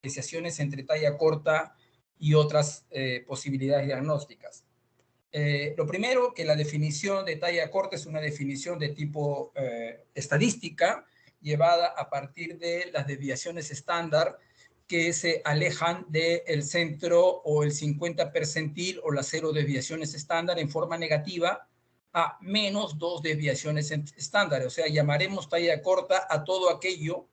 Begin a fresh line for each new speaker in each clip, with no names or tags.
diferenciaciones entre talla corta y otras posibilidades diagnósticas. Lo primero, que la definición de talla corta es una definición de tipo estadística, llevada a partir de las desviaciones estándar que se alejan del centro o el 50 percentil o las 0 desviaciones estándar en forma negativa a menos 2 desviaciones estándar. O sea, llamaremos talla corta a todo aquello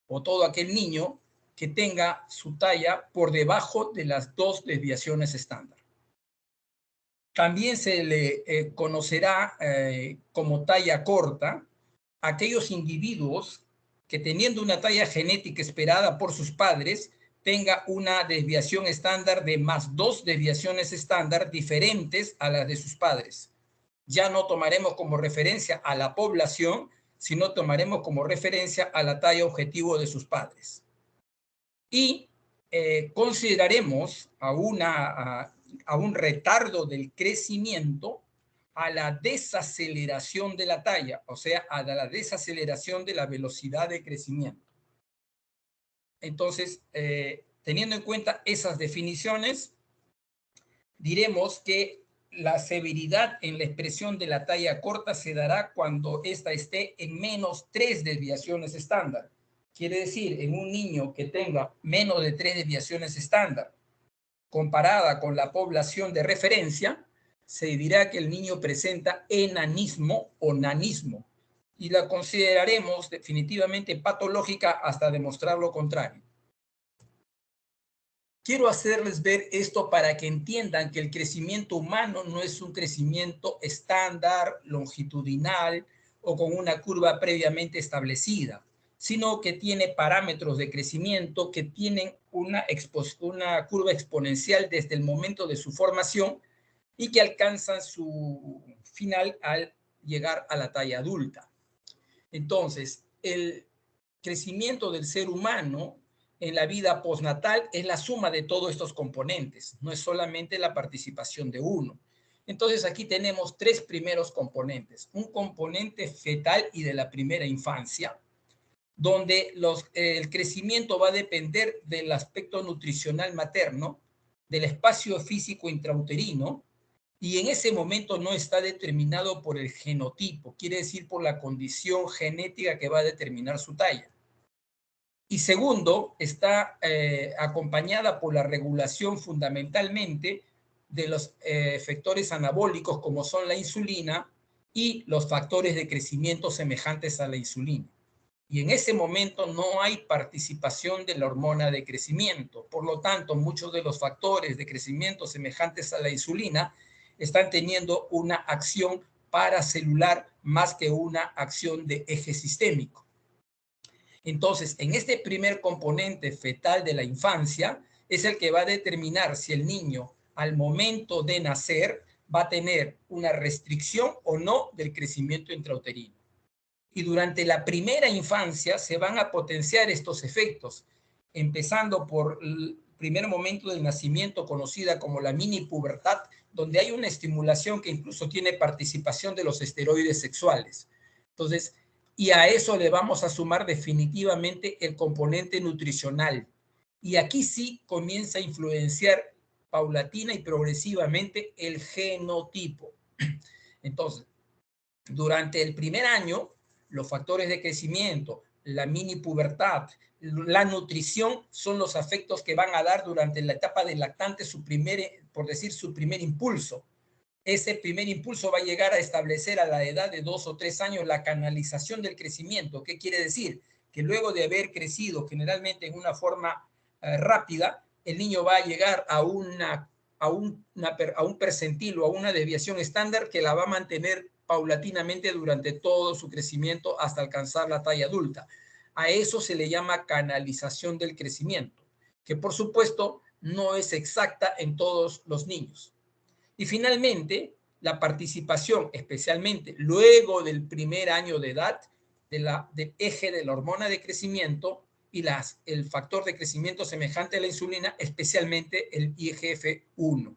o todo aquel niño que tenga su talla por debajo de las 2 desviaciones estándar. También se le conocerá como talla corta a aquellos individuos que, teniendo una talla genética esperada por sus padres, tenga una desviación estándar de más 2 desviaciones estándar diferentes a las de sus padres. Ya no tomaremos como referencia a la población, sino tomaremos como referencia a la talla objetivo de sus padres. Y consideraremos a un retardo del crecimiento, a la desaceleración de la talla, o sea, a la desaceleración de la velocidad de crecimiento. Entonces, teniendo en cuenta esas definiciones, diremos que la severidad en la expresión de la talla corta se dará cuando ésta esté en menos 3 desviaciones estándar. Quiere decir, en un niño que tenga menos de 3 desviaciones estándar, comparada con la población de referencia, se dirá que el niño presenta enanismo o nanismo y la consideraremos definitivamente patológica hasta demostrar lo contrario. Quiero hacerles ver esto para que entiendan que el crecimiento humano no es un crecimiento estándar, longitudinal o con una curva previamente establecida, sino que tiene parámetros de crecimiento que tienen una curva exponencial desde el momento de su formación y que alcanzan su final al llegar a la talla adulta. Entonces, el crecimiento del ser humano en la vida postnatal es la suma de todos estos componentes, no es solamente la participación de uno. Entonces, aquí tenemos 3 primeros componentes. Un componente fetal y de la primera infancia, donde el crecimiento va a depender del aspecto nutricional materno, del espacio físico intrauterino, y en ese momento no está determinado por el genotipo, quiere decir por la condición genética que va a determinar su talla. Y segundo, está acompañada por la regulación fundamentalmente de los efectores anabólicos como son la insulina y los factores de crecimiento semejantes a la insulina. Y en ese momento no hay participación de la hormona de crecimiento. Por lo tanto, muchos de los factores de crecimiento semejantes a la insulina están teniendo una acción paracelular más que una acción de eje sistémico. Entonces, en este primer componente fetal de la infancia es el que va a determinar si el niño al momento de nacer va a tener una restricción o no del crecimiento intrauterino. Y durante la primera infancia se van a potenciar estos efectos, empezando por el primer momento del nacimiento, conocida como la mini pubertad, donde hay una estimulación que incluso tiene participación de los esteroides sexuales. Entonces, y a eso le vamos a sumar definitivamente el componente nutricional. Y aquí sí comienza a influenciar paulatina y progresivamente el genotipo. Entonces, durante el primer año, los factores de crecimiento, la mini pubertad, la nutrición son los afectos que van a dar durante la etapa del lactante su primer impulso. Ese primer impulso va a llegar a establecer a la edad de 2 o 3 años la canalización del crecimiento. ¿Qué quiere decir? Que luego de haber crecido generalmente en una forma rápida, el niño va a llegar a un percentil o a una desviación estándar que la va a mantener paulatinamente durante todo su crecimiento hasta alcanzar la talla adulta. A eso se le llama canalización del crecimiento, que por supuesto no es exacta en todos los niños. Y finalmente, la participación, especialmente luego del primer año de edad, del eje de la hormona de crecimiento y el factor de crecimiento semejante a la insulina, especialmente el IGF-1.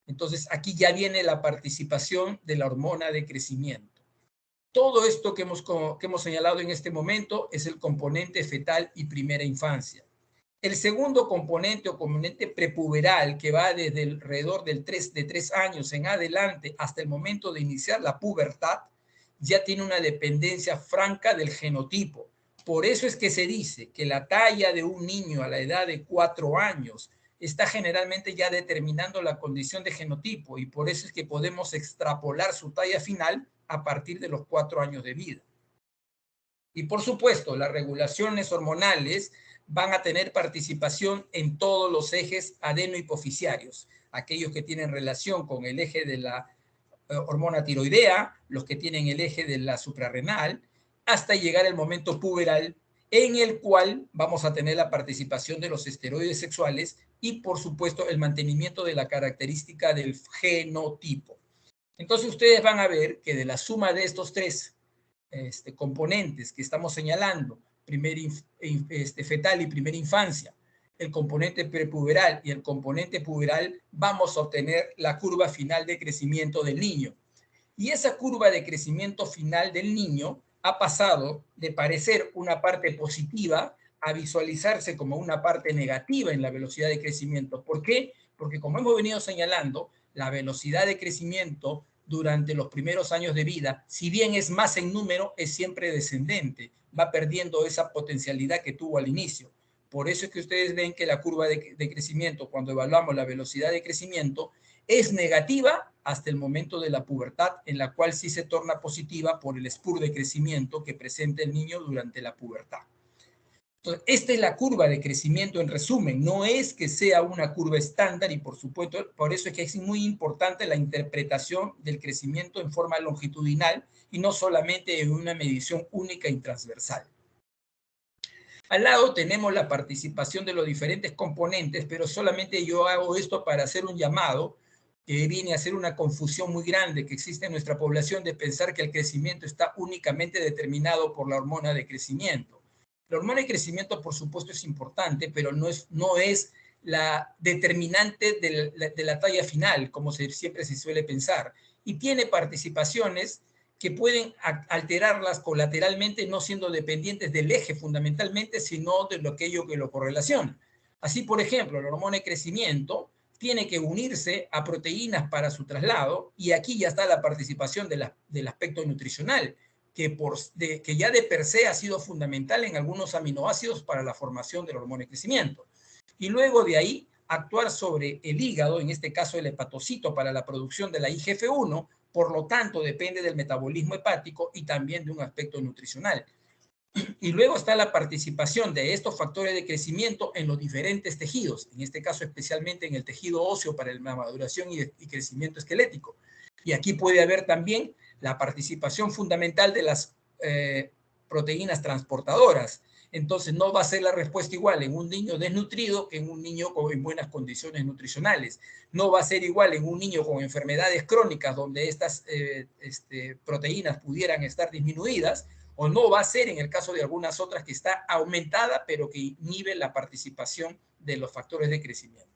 Entonces, aquí ya viene la participación de la hormona de crecimiento. Todo esto que hemos señalado en este momento es el componente fetal y primera infancia. El segundo componente o componente prepuberal, que va desde alrededor de 3 años en adelante hasta el momento de iniciar la pubertad, ya tiene una dependencia franca del genotipo. Por eso es que se dice que la talla de un niño a la edad de 4 años está generalmente ya determinando la condición de genotipo, y por eso es que podemos extrapolar su talla final a partir de los 4 años de vida. Y por supuesto, las regulaciones hormonales van a tener participación en todos los ejes adenohipofisiarios, aquellos que tienen relación con el eje de la hormona tiroidea, los que tienen el eje de la suprarrenal, hasta llegar el momento puberal, en el cual vamos a tener la participación de los esteroides sexuales y, por supuesto, el mantenimiento de la característica del genotipo. Entonces, ustedes van a ver que de la suma de estos tres componentes que estamos señalando, fetal y primera infancia, el componente prepuberal y el componente puberal, vamos a obtener la curva final de crecimiento del niño. Y esa curva de crecimiento final del niño ha pasado de parecer una parte positiva a visualizarse como una parte negativa en la velocidad de crecimiento. ¿Por qué? Porque, como hemos venido señalando, la velocidad de crecimiento durante los primeros años de vida, si bien es más en número, es siempre descendente, va perdiendo esa potencialidad que tuvo al inicio. Por eso es que ustedes ven que la curva de crecimiento, cuando evaluamos la velocidad de crecimiento, es negativa hasta el momento de la pubertad, en la cual sí se torna positiva por el spurt de crecimiento que presenta el niño durante la pubertad. Entonces, esta es la curva de crecimiento en resumen. No es que sea una curva estándar, y por supuesto, por eso es que es muy importante la interpretación del crecimiento en forma longitudinal y no solamente en una medición única y transversal. Al lado tenemos la participación de los diferentes componentes, pero solamente yo hago esto para hacer un llamado que viene a ser una confusión muy grande que existe en nuestra población de pensar que el crecimiento está únicamente determinado por la hormona de crecimiento. La hormona de crecimiento, por supuesto, es importante, pero no es la determinante de la talla final, como siempre se suele pensar, y tiene participaciones que pueden alterarlas colateralmente, no siendo dependientes del eje fundamentalmente, sino de aquello que lo correlaciona. Así, por ejemplo, la hormona de crecimiento tiene que unirse a proteínas para su traslado, y aquí ya está la participación del aspecto nutricional, que ya de per se ha sido fundamental en algunos aminoácidos para la formación de la hormona de crecimiento. Y luego de ahí, actuar sobre el hígado, en este caso el hepatocito, para la producción de la IGF-1, por lo tanto depende del metabolismo hepático y también de un aspecto nutricional. Y luego está la participación de estos factores de crecimiento en los diferentes tejidos, en este caso especialmente en el tejido óseo para la maduración y crecimiento esquelético. Y aquí puede haber también la participación fundamental de las proteínas transportadoras. Entonces no va a ser la respuesta igual en un niño desnutrido que en un niño en buenas condiciones nutricionales. No va a ser igual en un niño con enfermedades crónicas donde estas proteínas pudieran estar disminuidas, o no va a ser en el caso de algunas otras que está aumentada, pero que inhibe la participación de los factores de crecimiento.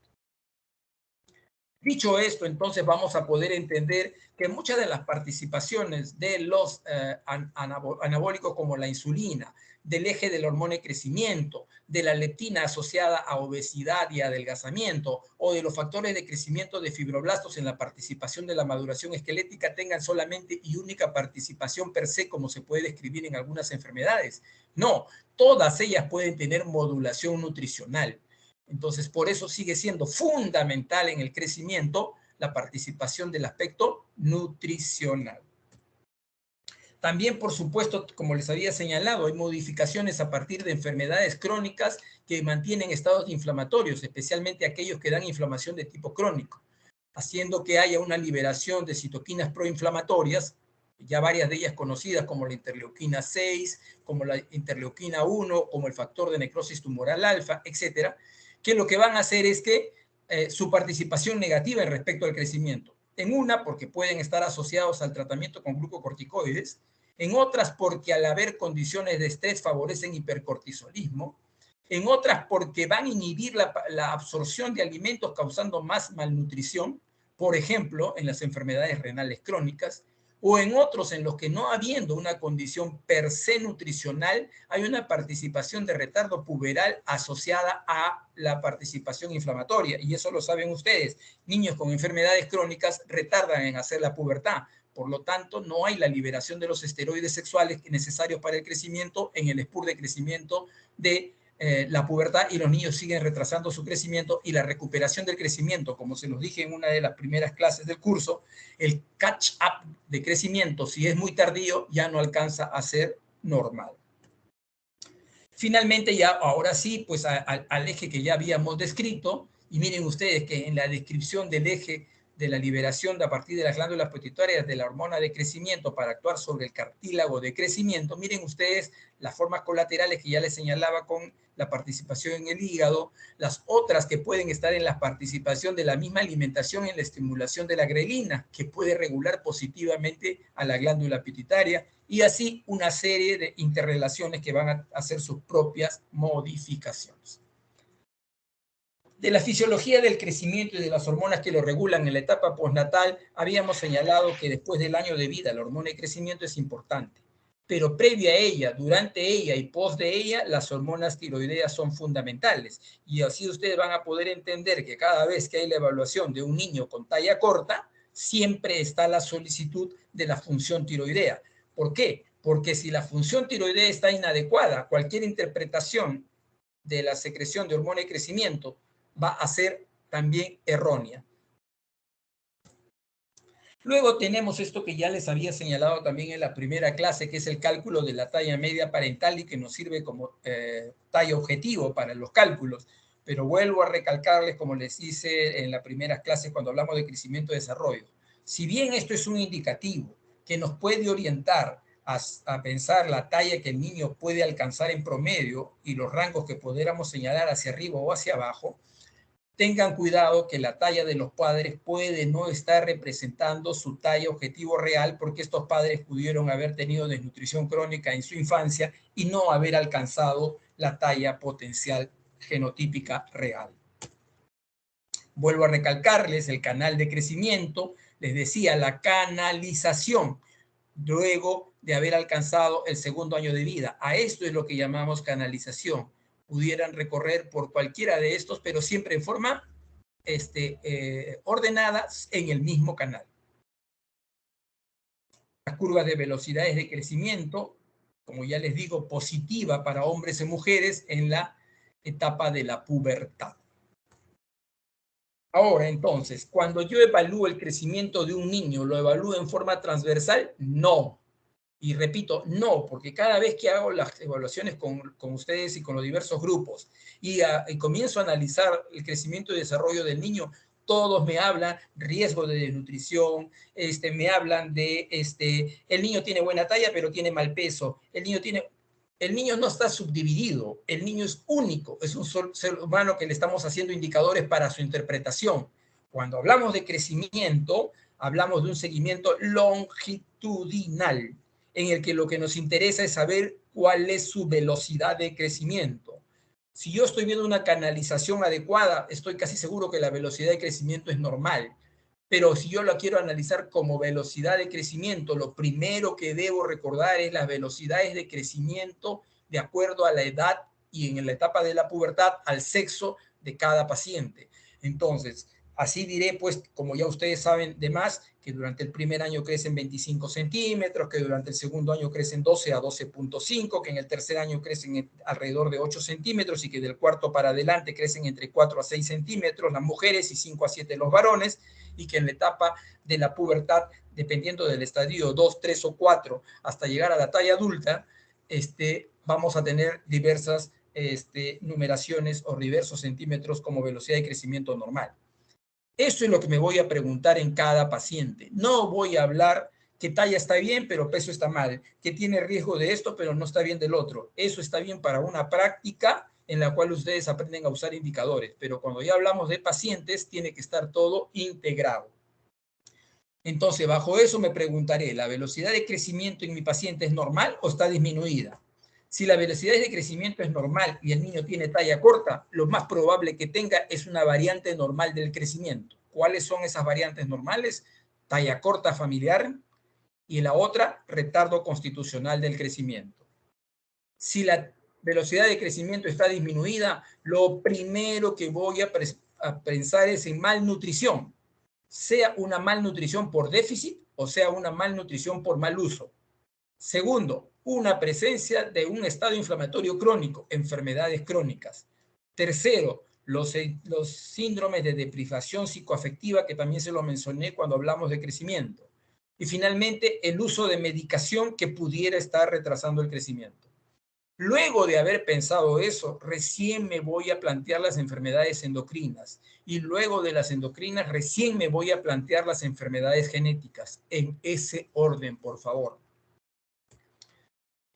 Dicho esto, entonces vamos a poder entender que muchas de las participaciones de los anabólicos, como la insulina, del eje de la hormona de crecimiento, de la leptina asociada a obesidad y adelgazamiento, o de los factores de crecimiento de fibroblastos en la participación de la maduración esquelética, tengan solamente y única participación per se, como se puede describir en algunas enfermedades. No, todas ellas pueden tener modulación nutricional. Entonces, por eso sigue siendo fundamental en el crecimiento la participación del aspecto nutricional. También, por supuesto, como les había señalado, hay modificaciones a partir de enfermedades crónicas que mantienen estados inflamatorios, especialmente aquellos que dan inflamación de tipo crónico, haciendo que haya una liberación de citoquinas proinflamatorias, ya varias de ellas conocidas como la interleuquina 6, como la interleuquina 1, como el factor de necrosis tumoral alfa, etcétera, que lo que van a hacer es que su participación negativa en respecto al crecimiento. En una, porque pueden estar asociados al tratamiento con glucocorticoides. En otras, porque al haber condiciones de estrés favorecen hipercortisolismo. En otras, porque van a inhibir la absorción de alimentos causando más malnutrición, por ejemplo, en las enfermedades renales crónicas. o en otros en los que no habiendo una condición per se nutricional, hay una participación de retardo puberal asociada a la participación inflamatoria. Y eso lo saben ustedes. Niños con enfermedades crónicas retardan en hacer la pubertad. Por lo tanto, no hay la liberación de los esteroides sexuales necesarios para el crecimiento en el spurt de crecimiento de la pubertad, y los niños siguen retrasando su crecimiento, y la recuperación del crecimiento, como se los dije en una de las primeras clases del curso, el catch-up de crecimiento, si es muy tardío, ya no alcanza a ser normal. Finalmente, ya ahora sí, pues al eje que ya habíamos descrito, y miren ustedes que en la descripción del eje de la liberación de a partir de las glándulas pituitarias de la hormona de crecimiento para actuar sobre el cartílago de crecimiento, miren ustedes las formas colaterales que ya les señalaba con la participación en el hígado, las otras que pueden estar en la participación de la misma alimentación en la estimulación de la grelina, que puede regular positivamente a la glándula pituitaria, y así una serie de interrelaciones que van a hacer sus propias modificaciones. De la fisiología del crecimiento y de las hormonas que lo regulan en la etapa postnatal, habíamos señalado que después del año de vida la hormona de crecimiento es importante, pero previa a ella, durante ella y post de ella, las hormonas tiroideas son fundamentales. Y así ustedes van a poder entender que cada vez que hay la evaluación de un niño con talla corta, siempre está la solicitud de la función tiroidea. ¿Por qué? Porque si la función tiroidea está inadecuada, cualquier interpretación de la secreción de hormona de crecimiento va a ser también errónea. Luego tenemos esto que ya les había señalado también en la primera clase, que es el cálculo de la talla media parental y que nos sirve como talla objetivo para los cálculos. Pero vuelvo a recalcarles, como les hice en las primeras clases cuando hablamos de crecimiento y desarrollo. Si bien esto es un indicativo que nos puede orientar a pensar la talla que el niño puede alcanzar en promedio y los rangos que pudiéramos señalar hacia arriba o hacia abajo, tengan cuidado que la talla de los padres puede no estar representando su talla objetivo real, porque estos padres pudieron haber tenido desnutrición crónica en su infancia y no haber alcanzado la talla potencial genotípica real. Vuelvo a recalcarles el canal de crecimiento, les decía la canalización, luego de haber alcanzado el segundo año de vida. A esto es lo que llamamos canalización. Pudieran recorrer por cualquiera de estos, pero siempre en forma ordenadas en el mismo canal. Las curvas de velocidades de crecimiento, como ya les digo, positiva para hombres y mujeres en la etapa de la pubertad. Ahora, entonces, cuando yo evalúo el crecimiento de un niño, ¿lo evalúo en forma transversal? No. Y repito, no, porque cada vez que hago las evaluaciones con ustedes y con los diversos grupos y comienzo a analizar el crecimiento y desarrollo del niño, todos me hablan riesgo de desnutrición, me hablan de, el niño tiene buena talla, pero tiene mal peso, el niño no está subdividido, el niño es único, es un ser humano que le estamos haciendo indicadores para su interpretación. Cuando hablamos de crecimiento, hablamos de un seguimiento longitudinal, en el que lo que nos interesa es saber cuál es su velocidad de crecimiento. Si yo estoy viendo una canalización adecuada, estoy casi seguro que la velocidad de crecimiento es normal. Pero si yo la quiero analizar como velocidad de crecimiento, lo primero que debo recordar es las velocidades de crecimiento de acuerdo a la edad y en la etapa de la pubertad al sexo de cada paciente. Entonces, así diré, pues, como ya ustedes saben de más, que durante el primer año crecen 25 centímetros, que durante el segundo año crecen 12 a 12.5, que en el tercer año crecen alrededor de 8 centímetros y que del cuarto para adelante crecen entre 4 a 6 centímetros las mujeres y 5 a 7 los varones, y que en la etapa de la pubertad, dependiendo del estadio 2, 3 o 4, hasta llegar a la talla adulta, vamos a tener diversas numeraciones o diversos centímetros como velocidad de crecimiento normal. Eso es lo que me voy a preguntar en cada paciente. No voy a hablar que talla está bien, pero peso está mal, que tiene riesgo de esto, pero no está bien del otro. Eso está bien para una práctica en la cual ustedes aprenden a usar indicadores, pero cuando ya hablamos de pacientes, tiene que estar todo integrado. Entonces, bajo eso me preguntaré, ¿la velocidad de crecimiento en mi paciente es normal o está disminuida? Si la velocidad de crecimiento es normal y el niño tiene talla corta, lo más probable que tenga es una variante normal del crecimiento. ¿Cuáles son esas variantes normales? Talla corta familiar, y la otra, retardo constitucional del crecimiento. Si la velocidad de crecimiento está disminuida, lo primero que voy a pensar es en malnutrición, sea una malnutrición por déficit o sea una malnutrición por mal uso. Segundo, una presencia de un estado inflamatorio crónico, enfermedades crónicas. Tercero, los síndromes de deprivación psicoafectiva, que también se lo mencioné cuando hablamos de crecimiento. Y finalmente, el uso de medicación que pudiera estar retrasando el crecimiento. Luego de haber pensado eso, recién me voy a plantear las enfermedades endocrinas. Y luego de las endocrinas, recién me voy a plantear las enfermedades genéticas. En ese orden, por favor.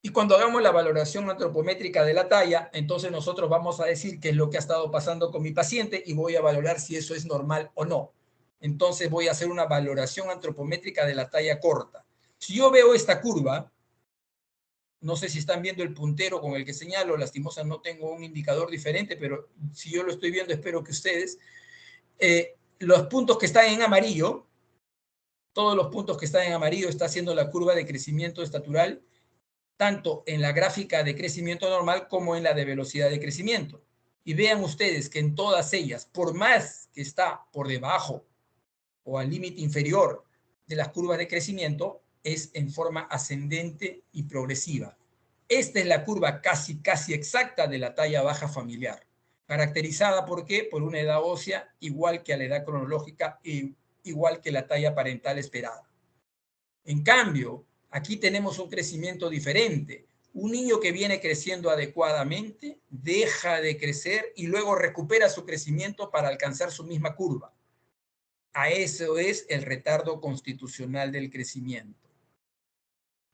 Y cuando hagamos la valoración antropométrica de la talla, entonces nosotros vamos a decir qué es lo que ha estado pasando con mi paciente y voy a valorar si eso es normal o no. Entonces voy a hacer una valoración antropométrica de la talla corta. Si yo veo esta curva, no sé si están viendo el puntero con el que señalo, lastimosamente no tengo un indicador diferente, pero si yo lo estoy viendo, espero que ustedes, los puntos que están en amarillo, todos los puntos que están en amarillo está haciendo la curva de crecimiento estatural, tanto en la gráfica de crecimiento normal como en la de velocidad de crecimiento. Y vean ustedes que en todas ellas, por más que está por debajo o al límite inferior de las curvas de crecimiento, es en forma ascendente y progresiva. Esta es la curva casi exacta de la talla baja familiar, caracterizada ¿por qué? Por una edad ósea igual que a la edad cronológica y igual que la talla parental esperada. En cambio, aquí tenemos un crecimiento diferente. Un niño que viene creciendo adecuadamente, deja de crecer y luego recupera su crecimiento para alcanzar su misma curva. A eso es el retardo constitucional del crecimiento.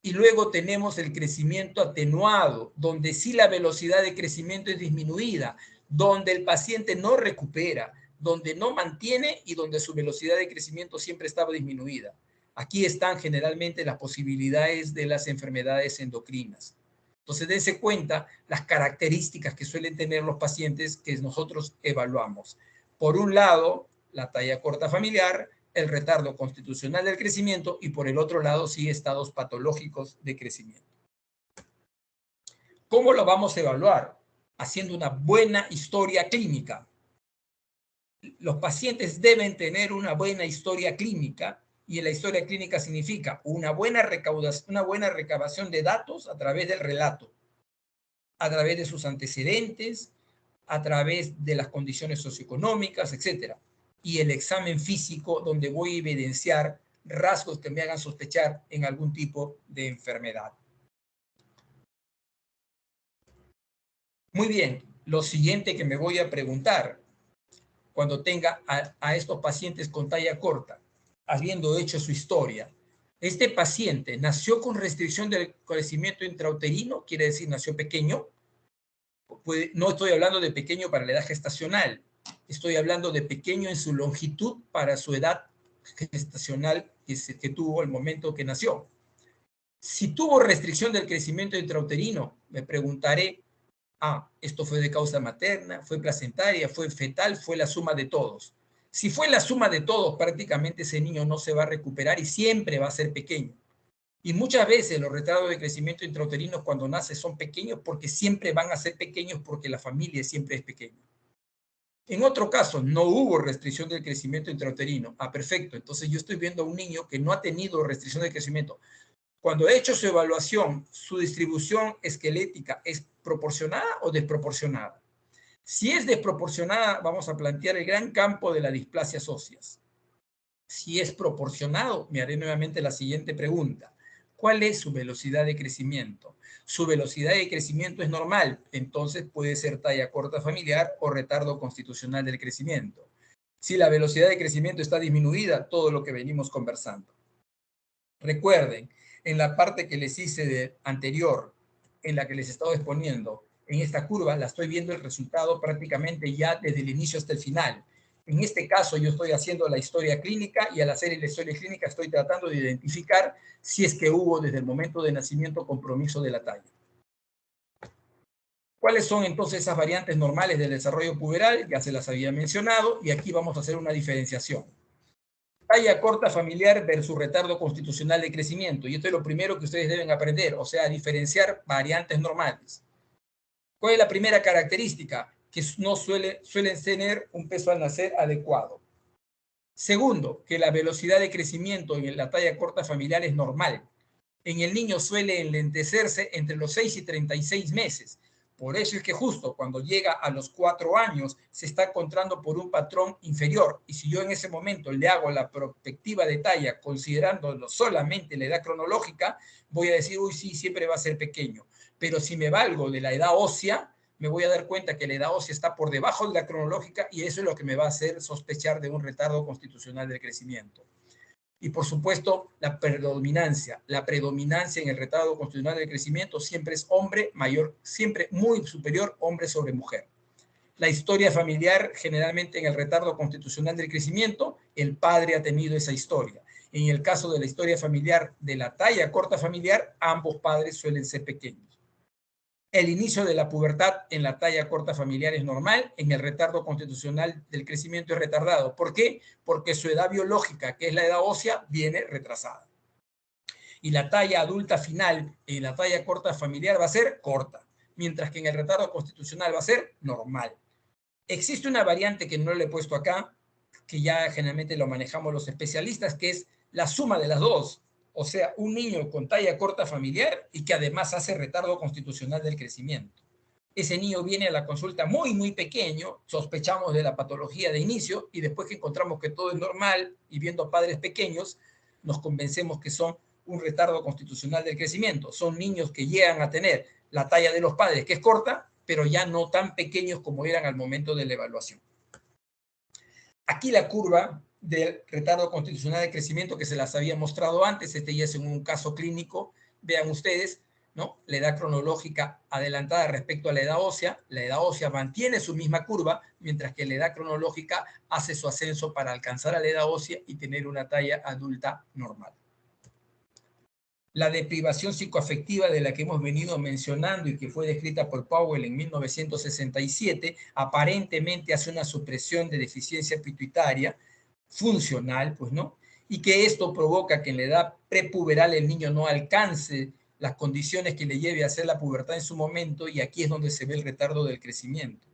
Y luego tenemos el crecimiento atenuado, donde sí la velocidad de crecimiento es disminuida, donde el paciente no recupera, donde no mantiene y donde su velocidad de crecimiento siempre estaba disminuida. Aquí están generalmente las posibilidades de las enfermedades endocrinas. Entonces, dense cuenta las características que suelen tener los pacientes que nosotros evaluamos. Por un lado, la talla corta familiar, el retardo constitucional del crecimiento y por el otro lado, sí, estados patológicos de crecimiento. ¿Cómo lo vamos a evaluar? Haciendo una buena historia clínica. Los pacientes deben tener una buena historia clínica y en la historia clínica significa una buena recabación de datos a través del relato, a través de sus antecedentes, a través de las condiciones socioeconómicas, etc. Y el examen físico donde voy a evidenciar rasgos que me hagan sospechar en algún tipo de enfermedad. Muy bien, lo siguiente que me voy a preguntar cuando tenga a estos pacientes con talla corta, habiendo hecho su historia, ¿este paciente nació con restricción del crecimiento intrauterino? Quiere decir, nació pequeño. No estoy hablando de pequeño para la edad gestacional, estoy hablando de pequeño en su longitud para su edad gestacional que tuvo el momento que nació. Si tuvo restricción del crecimiento intrauterino, me preguntaré, esto fue de causa materna, fue placentaria, fue fetal, fue la suma de todos. Si fue la suma de todos, prácticamente ese niño no se va a recuperar y siempre va a ser pequeño. Y muchas veces los retardos de crecimiento intrauterino cuando nace son pequeños porque siempre van a ser pequeños porque la familia siempre es pequeña. En otro caso, no hubo restricción del crecimiento intrauterino. Perfecto. Entonces yo estoy viendo a un niño que no ha tenido restricción de crecimiento. Cuando he hecho su evaluación, su distribución esquelética es proporcionada o desproporcionada. Si es desproporcionada, vamos a plantear el gran campo de las displasias óseas. Si es proporcionado, me haré nuevamente la siguiente pregunta. ¿Cuál es su velocidad de crecimiento? Su velocidad de crecimiento es normal, entonces puede ser talla corta familiar o retardo constitucional del crecimiento. Si la velocidad de crecimiento está disminuida, todo lo que venimos conversando. Recuerden, en la parte que les hice de anterior, en la que les estaba exponiendo, en esta curva la estoy viendo el resultado prácticamente ya desde el inicio hasta el final. En este caso yo estoy haciendo la historia clínica y al hacer la historia clínica estoy tratando de identificar si es que hubo desde el momento de nacimiento compromiso de la talla. ¿Cuáles son entonces esas variantes normales del desarrollo puberal? Ya se las había mencionado y aquí vamos a hacer una diferenciación. Talla corta familiar versus retardo constitucional de crecimiento. Y esto es lo primero que ustedes deben aprender, o sea, diferenciar variantes normales. ¿Cuál es la primera característica? Que no suelen tener un peso al nacer adecuado. Segundo, que la velocidad de crecimiento en la talla corta familiar es normal. En el niño suele enlentecerse entre los 6 y 36 meses. Por eso es que justo cuando llega a los 4 años se está encontrando por un patrón inferior. Y si yo en ese momento le hago la perspectiva de talla considerando solamente la edad cronológica, voy a decir, uy, sí, siempre va a ser pequeño. Pero si me valgo de la edad ósea, me voy a dar cuenta que la edad ósea está por debajo de la cronológica y eso es lo que me va a hacer sospechar de un retardo constitucional del crecimiento. Y por supuesto, la predominancia en el retardo constitucional del crecimiento siempre es hombre mayor, siempre muy superior hombre sobre mujer. La historia familiar, generalmente en el retardo constitucional del crecimiento, el padre ha tenido esa historia. En el caso de la historia familiar de la talla corta familiar, ambos padres suelen ser pequeños. El inicio de la pubertad en la talla corta familiar es normal, en el retardo constitucional del crecimiento es retardado. ¿Por qué? Porque su edad biológica, que es la edad ósea, viene retrasada. Y la talla adulta final en la talla corta familiar va a ser corta, mientras que en el retardo constitucional va a ser normal. Existe una variante que no le he puesto acá, que ya generalmente lo manejamos los especialistas, que es la suma de las dos. O sea, un niño con talla corta familiar y que además hace retardo constitucional del crecimiento. Ese niño viene a la consulta muy, muy pequeño, sospechamos de la patología de inicio y después que encontramos que todo es normal y viendo a padres pequeños, nos convencemos que son un retardo constitucional del crecimiento. Son niños que llegan a tener la talla de los padres, que es corta, pero ya no tan pequeños como eran al momento de la evaluación. Aquí la curva del retardo constitucional de crecimiento que se las había mostrado antes, este ya es en un caso clínico, vean ustedes, ¿no? La edad cronológica adelantada respecto a la edad ósea mantiene su misma curva, mientras que la edad cronológica hace su ascenso para alcanzar a la edad ósea y tener una talla adulta normal. La deprivación psicoafectiva de la que hemos venido mencionando y que fue descrita por Powell en 1967, aparentemente hace una supresión de deficiencia pituitaria funcional, pues, ¿no? Y que esto provoca que en la edad prepuberal el niño no alcance las condiciones que le lleve a hacer la pubertad en su momento, y aquí es donde se ve el retardo del crecimiento.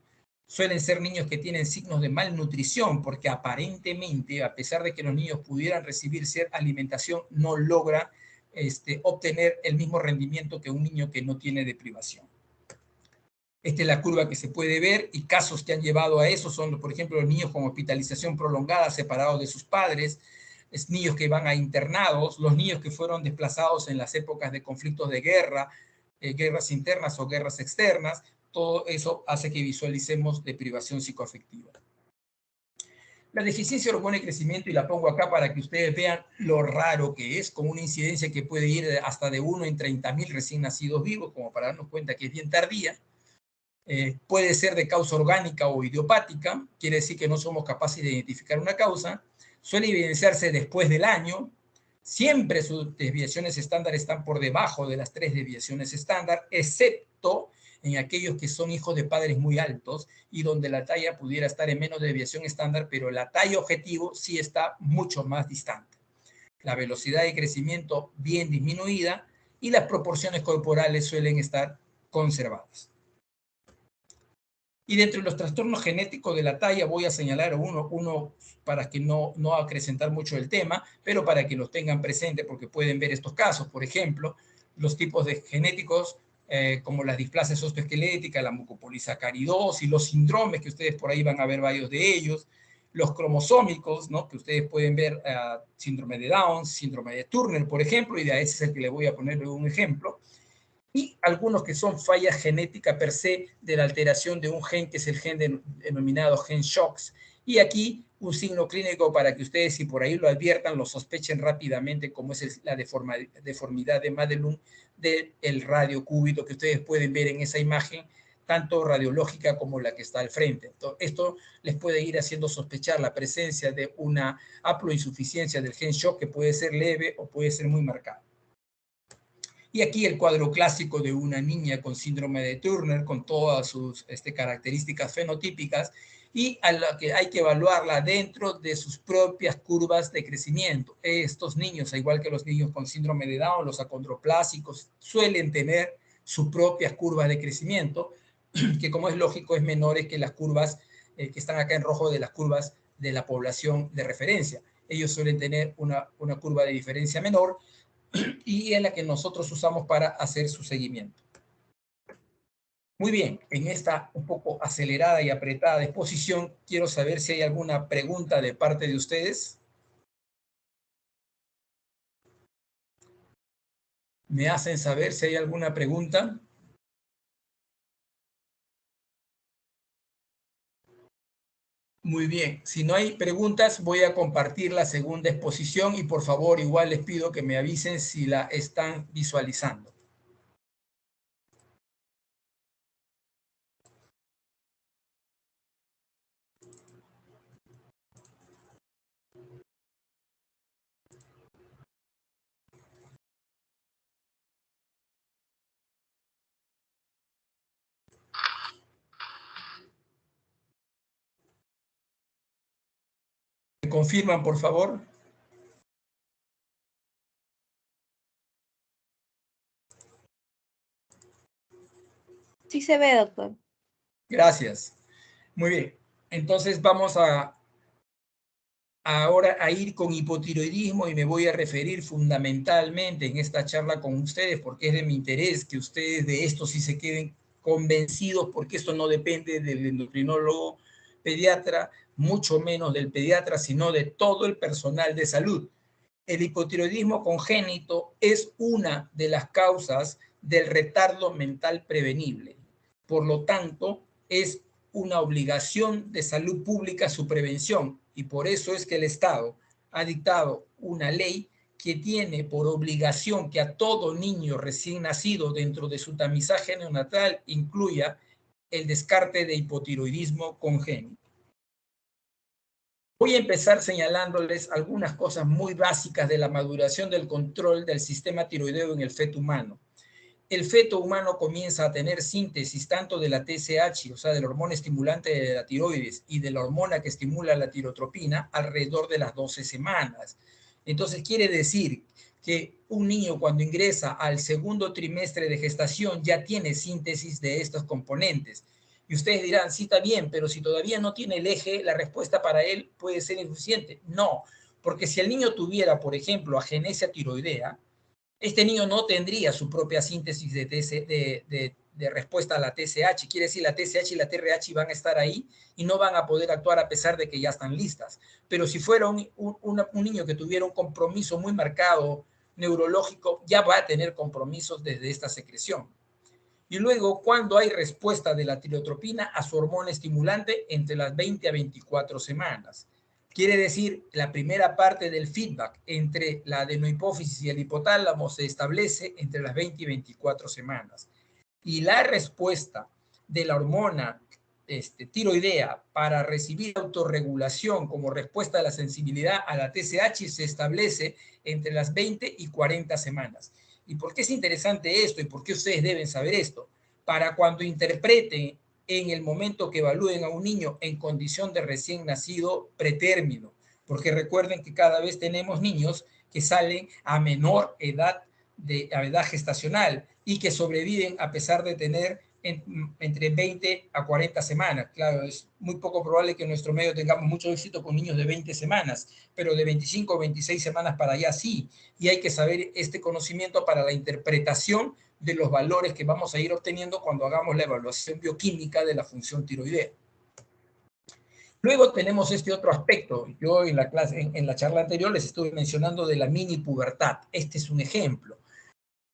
Suelen ser niños que tienen signos de malnutrición, porque aparentemente, a pesar de que los niños pudieran recibir cierta alimentación, no logran obtener el mismo rendimiento que un niño que no tiene deprivación. Esta es la curva que se puede ver y casos que han llevado a eso son, por ejemplo, los niños con hospitalización prolongada separados de sus padres, niños que van a internados, los niños que fueron desplazados en las épocas de conflictos de guerra, guerras internas o guerras externas. Todo eso hace que visualicemos deprivación psicoafectiva. La deficiencia de hormona de crecimiento, y la pongo acá para que ustedes vean lo raro que es, con una incidencia que puede ir hasta de 1 en 30.000 recién nacidos vivos, como para darnos cuenta que es bien tardía. Puede ser de causa orgánica o idiopática, quiere decir que no somos capaces de identificar una causa. Suele evidenciarse después del año. Siempre sus desviaciones estándar están por debajo de las 3 desviaciones estándar, excepto en aquellos que son hijos de padres muy altos y donde la talla pudiera estar en menos de desviación estándar, pero la talla objetivo sí está mucho más distante. La velocidad de crecimiento bien disminuida y las proporciones corporales suelen estar conservadas. Y dentro de los trastornos genéticos de la talla voy a señalar uno para que no acrecentar mucho el tema, pero para que los tengan presente porque pueden ver estos casos. Por ejemplo, los tipos de genéticos como las displasias osteoesqueléticas, la mucopolisacaridosis, los síndromes, que ustedes por ahí van a ver varios de ellos, los cromosómicos, ¿no? Que ustedes pueden ver síndrome de Down, síndrome de Turner, por ejemplo, y de ese es el que les voy a poner un ejemplo. Y algunos que son fallas genéticas per se de la alteración de un gen, que es el gen denominado gen SHOX. Y aquí un signo clínico para que ustedes, si por ahí lo adviertan, lo sospechen rápidamente, como es la deformidad de Madelung del radiocúbito que ustedes pueden ver en esa imagen, tanto radiológica como la que está al frente. Entonces, esto les puede ir haciendo sospechar la presencia de una haploinsuficiencia del gen SHOX que puede ser leve o puede ser muy marcada. Y aquí el cuadro clásico de una niña con síndrome de Turner, con todas sus características fenotípicas, y a la que hay que evaluarla dentro de sus propias curvas de crecimiento. Estos niños, al igual que los niños con síndrome de Down, los acondroplásicos, suelen tener sus propias curvas de crecimiento, que como es lógico es menores que las curvas que están acá en rojo de las curvas de la población de referencia. Ellos suelen tener una curva de diferencia menor y es la que nosotros usamos para hacer su seguimiento. Muy bien, en esta un poco acelerada y apretada exposición, quiero saber si hay alguna pregunta de parte de ustedes. ¿Me hacen saber si hay alguna pregunta? Muy bien, si no hay preguntas, voy a compartir la segunda exposición y por favor, igual les pido que me avisen si la están visualizando. ¿Me confirman, por favor?
Sí se ve, doctor.
Gracias. Muy bien. Entonces vamos ahora a ir con hipotiroidismo y me voy a referir fundamentalmente en esta charla con ustedes porque es de mi interés que ustedes de esto sí se queden convencidos porque esto no depende del endocrinólogo pediatra, mucho menos del pediatra, sino de todo el personal de salud. El hipotiroidismo congénito es una de las causas del retardo mental prevenible. Por lo tanto, es una obligación de salud pública su prevención y por eso es que el Estado ha dictado una ley que tiene por obligación que a todo niño recién nacido dentro de su tamizaje neonatal incluya el descarte de hipotiroidismo congénito. Voy a empezar señalándoles algunas cosas muy básicas de la maduración del control del sistema tiroideo en el feto humano. El feto humano comienza a tener síntesis tanto de la TSH, o sea, de la hormona estimulante de la tiroides, y de la hormona que estimula la tirotropina alrededor de las 12 semanas. Entonces, quiere decir que un niño cuando ingresa al segundo trimestre de gestación ya tiene síntesis de estos componentes. Y ustedes dirán, sí, está bien, pero si todavía no tiene el eje, la respuesta para él puede ser insuficiente. No, porque si el niño tuviera, por ejemplo, agenesia tiroidea, este niño no tendría su propia síntesis de respuesta a la TSH. Quiere decir, la TSH y la TRH van a estar ahí y no van a poder actuar a pesar de que ya están listas. Pero si fuera un niño que tuviera un compromiso muy marcado neurológico, ya va a tener compromisos desde esta secreción. Y luego, cuando hay respuesta de la tirotropina a su hormona estimulante entre las 20 a 24 semanas. Quiere decir, la primera parte del feedback entre la adenohipófisis y el hipotálamo se establece entre las 20 y 24 semanas. Y la respuesta de la hormona tiroidea para recibir autorregulación como respuesta a la sensibilidad a la TSH se establece entre las 20 y 40 semanas. ¿Y por qué es interesante esto? ¿Y por qué ustedes deben saber esto? Para cuando interpreten en el momento que evalúen a un niño en condición de recién nacido pretérmino. Porque recuerden que cada vez tenemos niños que salen a menor edad, a edad gestacional y que sobreviven a pesar de tener entre 20 a 40 semanas. Claro, es muy poco probable que en nuestro medio tengamos mucho éxito con niños de 20 semanas, pero de 25 o 26 semanas para allá sí. Y hay que saber este conocimiento para la interpretación de los valores que vamos a ir obteniendo cuando hagamos la evaluación bioquímica de la función tiroidea. Luego tenemos este otro aspecto. Yo en la clase, en la charla anterior les estuve mencionando de la mini pubertad. Este es un ejemplo.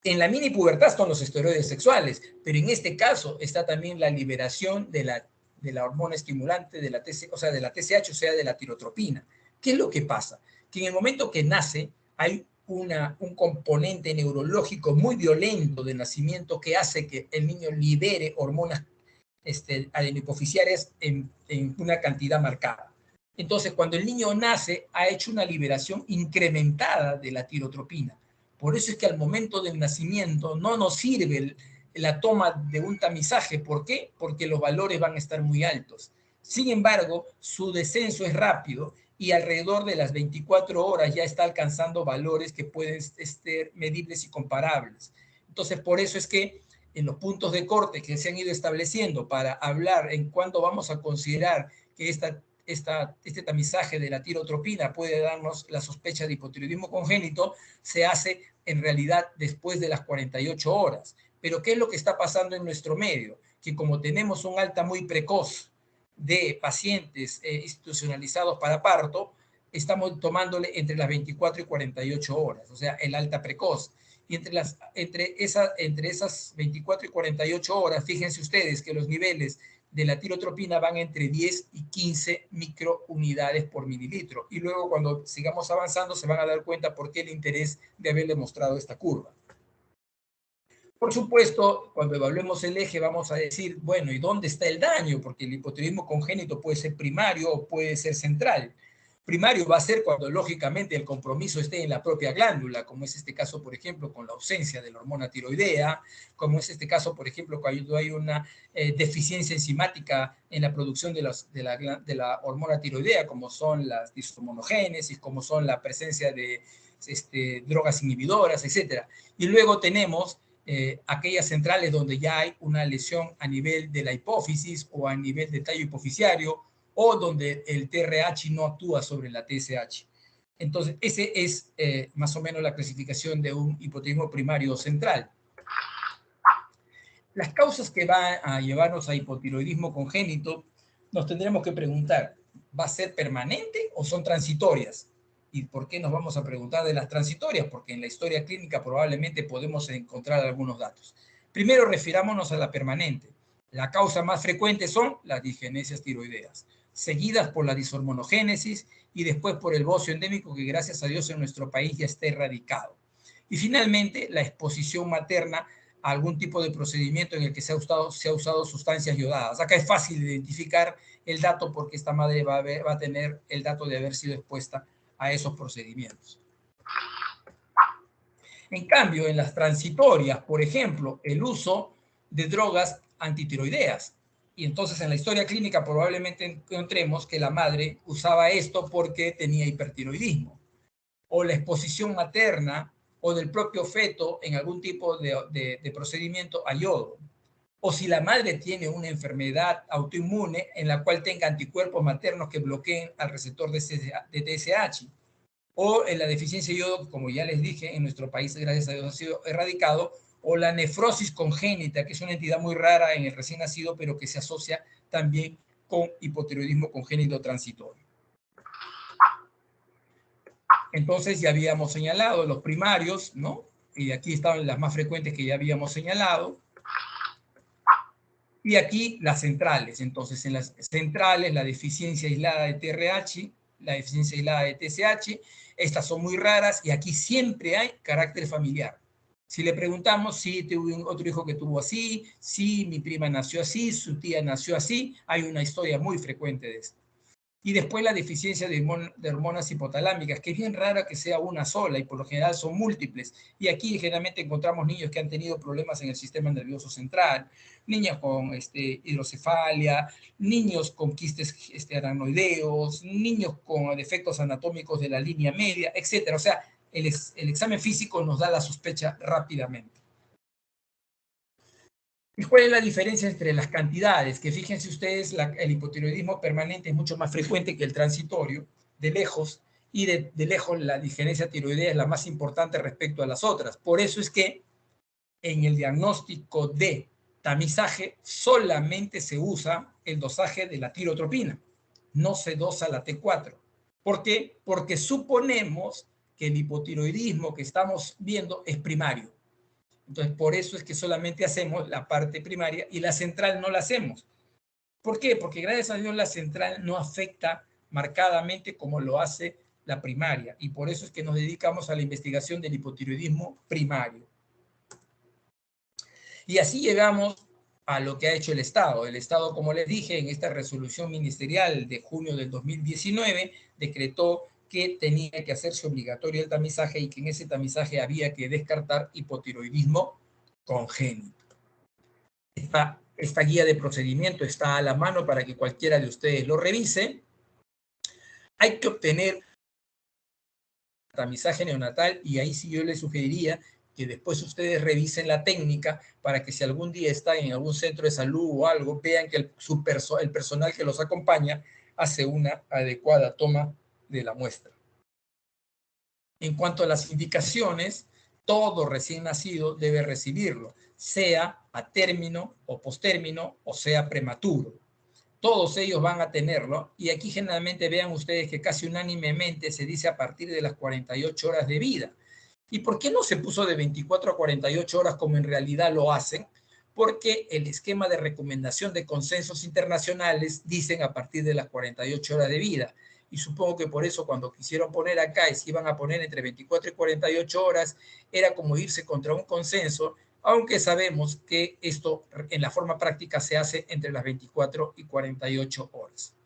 En la mini pubertad son los esteroides sexuales, pero en este caso está también la liberación de la hormona estimulante de la TSH, o sea, de la tirotropina. ¿Qué es lo que pasa? Que en el momento que nace hay un componente neurológico muy violento de nacimiento que hace que el niño libere hormonas adenohipoficiarias en una cantidad marcada. Entonces, cuando el niño nace, ha hecho una liberación incrementada de la tirotropina. Por eso es que al momento del nacimiento no nos sirve la toma de un tamizaje. ¿Por qué? Porque los valores van a estar muy altos. Sin embargo, su descenso es rápido y alrededor de las 24 horas ya está alcanzando valores que pueden ser medibles y comparables. Entonces, por eso es que en los puntos de corte que se han ido estableciendo para hablar en cuándo vamos a considerar que este tamizaje de la tirotropina puede darnos la sospecha de hipotiroidismo congénito, se hace en realidad después de las 48 horas. Pero ¿qué es lo que está pasando en nuestro medio? Que como tenemos un alta muy precoz de pacientes institucionalizados para parto, estamos tomándole entre las 24 y 48 horas, o sea, el alta precoz. Y entre esas 24 y 48 horas, fíjense ustedes que los niveles de la tirotropina van entre 10 y 15 microunidades por mililitro. Y luego cuando sigamos avanzando se van a dar cuenta por qué el interés de haberle mostrado esta curva. Por supuesto, cuando evaluemos el eje vamos a decir, bueno, ¿y dónde está el daño? Porque el hipotiroidismo congénito puede ser primario o puede ser central. Primario va a ser cuando lógicamente el compromiso esté en la propia glándula, como es este caso, por ejemplo, con la ausencia de la hormona tiroidea, como es este caso, por ejemplo, cuando hay una deficiencia enzimática en la producción de la hormona tiroidea, como son las dishormonogénesis, como son la presencia de drogas inhibidoras, etc. Y luego tenemos aquellas centrales donde ya hay una lesión a nivel de la hipófisis o a nivel de tallo hipofisiario, o donde el TRH no actúa sobre la TSH. Entonces, ese es más o menos la clasificación de un hipotiroidismo primario central. Las causas que van a llevarnos a hipotiroidismo congénito, nos tendremos que preguntar, ¿va a ser permanente o son transitorias? ¿Y por qué nos vamos a preguntar de las transitorias? Porque en la historia clínica probablemente podemos encontrar algunos datos. Primero, refirámonos a la permanente. La causa más frecuente son las disgenesias tiroideas, seguidas por la dishormonogénesis y después por el bocio endémico, que gracias a Dios en nuestro país ya está erradicado. Y finalmente, la exposición materna a algún tipo de procedimiento en el que se ha usado sustancias yodadas. Acá es fácil identificar el dato porque esta madre va a tener el dato de haber sido expuesta a esos procedimientos. En cambio, en las transitorias, por ejemplo, el uso de drogas antitiroideas. Y entonces en la historia clínica probablemente encontremos que la madre usaba esto porque tenía hipertiroidismo. O la exposición materna o del propio feto en algún tipo de procedimiento a yodo. O si la madre tiene una enfermedad autoinmune en la cual tenga anticuerpos maternos que bloqueen al receptor de TSH. O en la deficiencia de yodo, como ya les dije, en nuestro país, gracias a Dios, ha sido erradicado. O la nefrosis congénita, que es una entidad muy rara en el recién nacido, pero que se asocia también con hipotiroidismo congénito transitorio. Entonces ya habíamos señalado los primarios, ¿no? Y aquí estaban las más frecuentes que ya habíamos señalado. Y aquí las centrales. Entonces en las centrales, la deficiencia aislada de TRH, la deficiencia aislada de TSH, estas son muy raras y aquí siempre hay carácter familiar. Si le preguntamos si tuve otro hijo que tuvo así, si mi prima nació así, su tía nació así, hay una historia muy frecuente de esto. Y después la deficiencia de hormonas hipotalámicas, que es bien rara que sea una sola y por lo general son múltiples. Y aquí generalmente encontramos niños que han tenido problemas en el sistema nervioso central, niños con hidrocefalia, niños con quistes aracnoideos, niños con defectos anatómicos de la línea media, etc. O sea, el examen físico nos da la sospecha rápidamente. ¿Y cuál es la diferencia entre las cantidades? Que fíjense ustedes, el hipotiroidismo permanente es mucho más frecuente que el transitorio, de lejos, y de lejos la disgenesia tiroidea es la más importante respecto a las otras. Por eso es que en el diagnóstico de tamizaje solamente se usa el dosaje de la tirotropina, no se dosa la T4. ¿Por qué? Porque suponemos que el hipotiroidismo que estamos viendo es primario. Entonces, por eso es que solamente hacemos la parte primaria y la central no la hacemos. ¿Por qué? Porque gracias a Dios la central no afecta marcadamente como lo hace la primaria. Y por eso es que nos dedicamos a la investigación del hipotiroidismo primario. Y así llegamos a lo que ha hecho el Estado. El Estado, como les dije, en esta resolución ministerial de junio del 2019, decretó que tenía que hacerse obligatorio el tamizaje y que en ese tamizaje había que descartar hipotiroidismo congénito. Esta guía de procedimiento está a la mano para que cualquiera de ustedes lo revise. Hay que obtener tamizaje neonatal y ahí sí yo les sugeriría que después ustedes revisen la técnica para que si algún día están en algún centro de salud o algo, vean que el personal que los acompaña hace una adecuada toma de la muestra. En cuanto a las indicaciones, todo recién nacido debe recibirlo, sea a término o postérmino o sea prematuro. Todos ellos van a tenerlo y aquí generalmente vean ustedes que casi unánimemente se dice a partir de las 48 horas de vida. ¿Y por qué no se puso de 24 a 48 horas como en realidad lo hacen? Porque el esquema de recomendación de consensos internacionales dicen a partir de las 48 horas de vida. Y supongo que por eso cuando quisieron poner acá y se iban a poner entre 24 y 48 horas, era como irse contra un consenso, aunque sabemos que esto en la forma práctica se hace entre las 24 y 48 horas.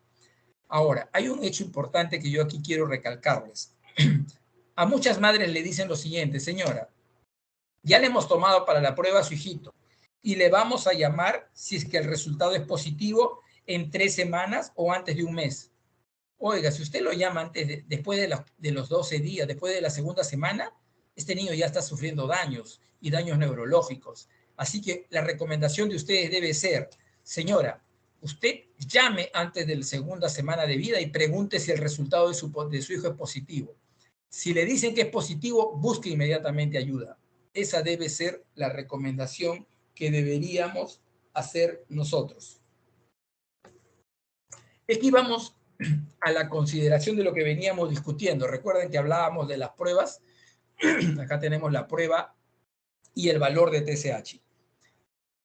Ahora, hay un hecho importante que yo aquí quiero recalcarles. A muchas madres le dicen lo siguiente: señora, ya le hemos tomado para la prueba a su hijito y le vamos a llamar si es que el resultado es positivo en 3 semanas o antes de un mes. Oiga, si usted lo llama después de los 12 días, después de la segunda semana, este niño ya está sufriendo daños y daños neurológicos. Así que la recomendación de ustedes debe ser: señora, usted llame antes de la segunda semana de vida y pregunte si el resultado de su hijo es positivo. Si le dicen que es positivo, busque inmediatamente ayuda. Esa debe ser la recomendación que deberíamos hacer nosotros. Aquí vamos a la consideración de lo que veníamos discutiendo. Recuerden que hablábamos de las pruebas. Acá tenemos la prueba y el valor de TSH.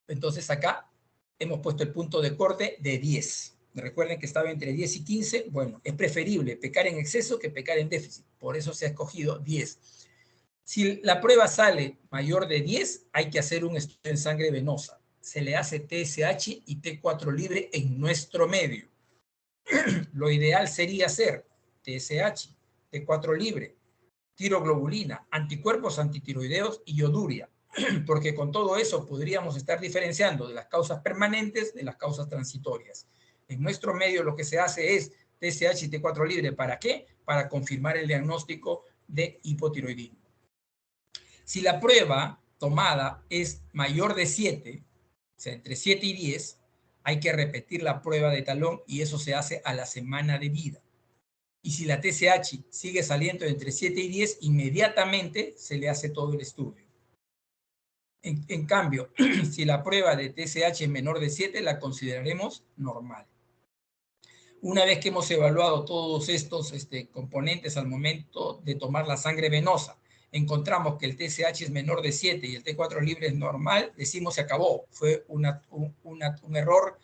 Entonces acá hemos puesto el punto de corte de 10. Recuerden que estaba entre 10 y 15. Bueno, es preferible pecar en exceso que pecar en déficit. Por eso se ha escogido 10. Si la prueba sale mayor de 10, hay que hacer un estudio en sangre venosa. Se le hace TSH y T4 libre en nuestro medio. Lo ideal sería hacer TSH, T4 libre, tiroglobulina, anticuerpos antitiroideos y ioduria, porque con todo eso podríamos estar diferenciando de las causas permanentes de las causas transitorias. En nuestro medio lo que se hace es TSH y T4 libre. ¿Para qué? Para confirmar el diagnóstico de hipotiroidismo. Si la prueba tomada es mayor de 7, o sea, entre 7 y 10, hay que repetir la prueba de talón y eso se hace a la semana de vida. Y si la TSH sigue saliendo entre 7 y 10, inmediatamente se le hace todo el estudio. En cambio, si la prueba de TSH es menor de 7, la consideraremos normal. Una vez que hemos evaluado todos estos componentes al momento de tomar la sangre venosa, encontramos que el TSH es menor de 7 y el T4 libre es normal, decimos se acabó. Fue un error,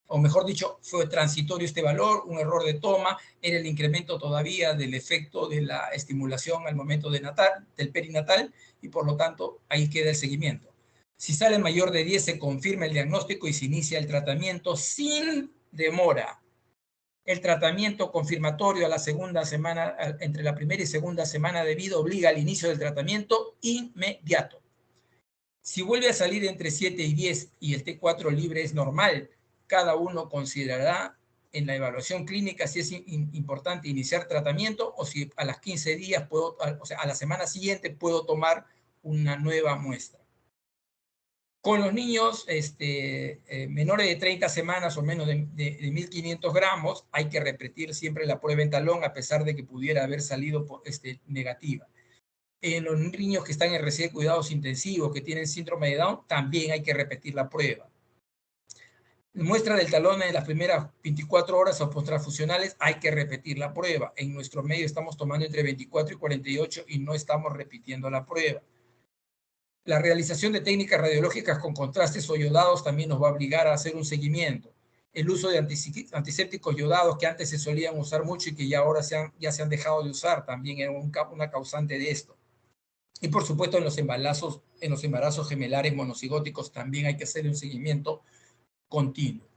o mejor dicho, fue transitorio este valor, un error de toma, era el incremento todavía del efecto de la estimulación al momento del perinatal y por lo tanto ahí queda el seguimiento. Si sale mayor de 10 se confirma el diagnóstico y se inicia el tratamiento sin demora. El tratamiento confirmatorio a la segunda semana, entre la primera y segunda semana de vida, obliga al inicio del tratamiento inmediato. Si vuelve a salir entre 7 y 10 y el T4 libre es normal, cada uno considerará en la evaluación clínica si es importante iniciar tratamiento o si a las 15 días a la semana siguiente puedo tomar una nueva muestra. Con los niños menores de 30 semanas o menos de 1.500 gramos, hay que repetir siempre la prueba en talón a pesar de que pudiera haber salido negativa. En los niños que están en recién cuidados intensivos, que tienen síndrome de Down, también hay que repetir la prueba. Muestra del talón en las primeras 24 horas o posttransfusionales, hay que repetir la prueba. En nuestro medio estamos tomando entre 24 y 48 y no estamos repitiendo la prueba. La realización de técnicas radiológicas con contrastes o yodados también nos va a obligar a hacer un seguimiento. El uso de antisépticos yodados que antes se solían usar mucho y que ya ahora ya se han dejado de usar también es una causante de esto. Y por supuesto en los embarazos gemelares monocigóticos también hay que hacer un seguimiento continuo.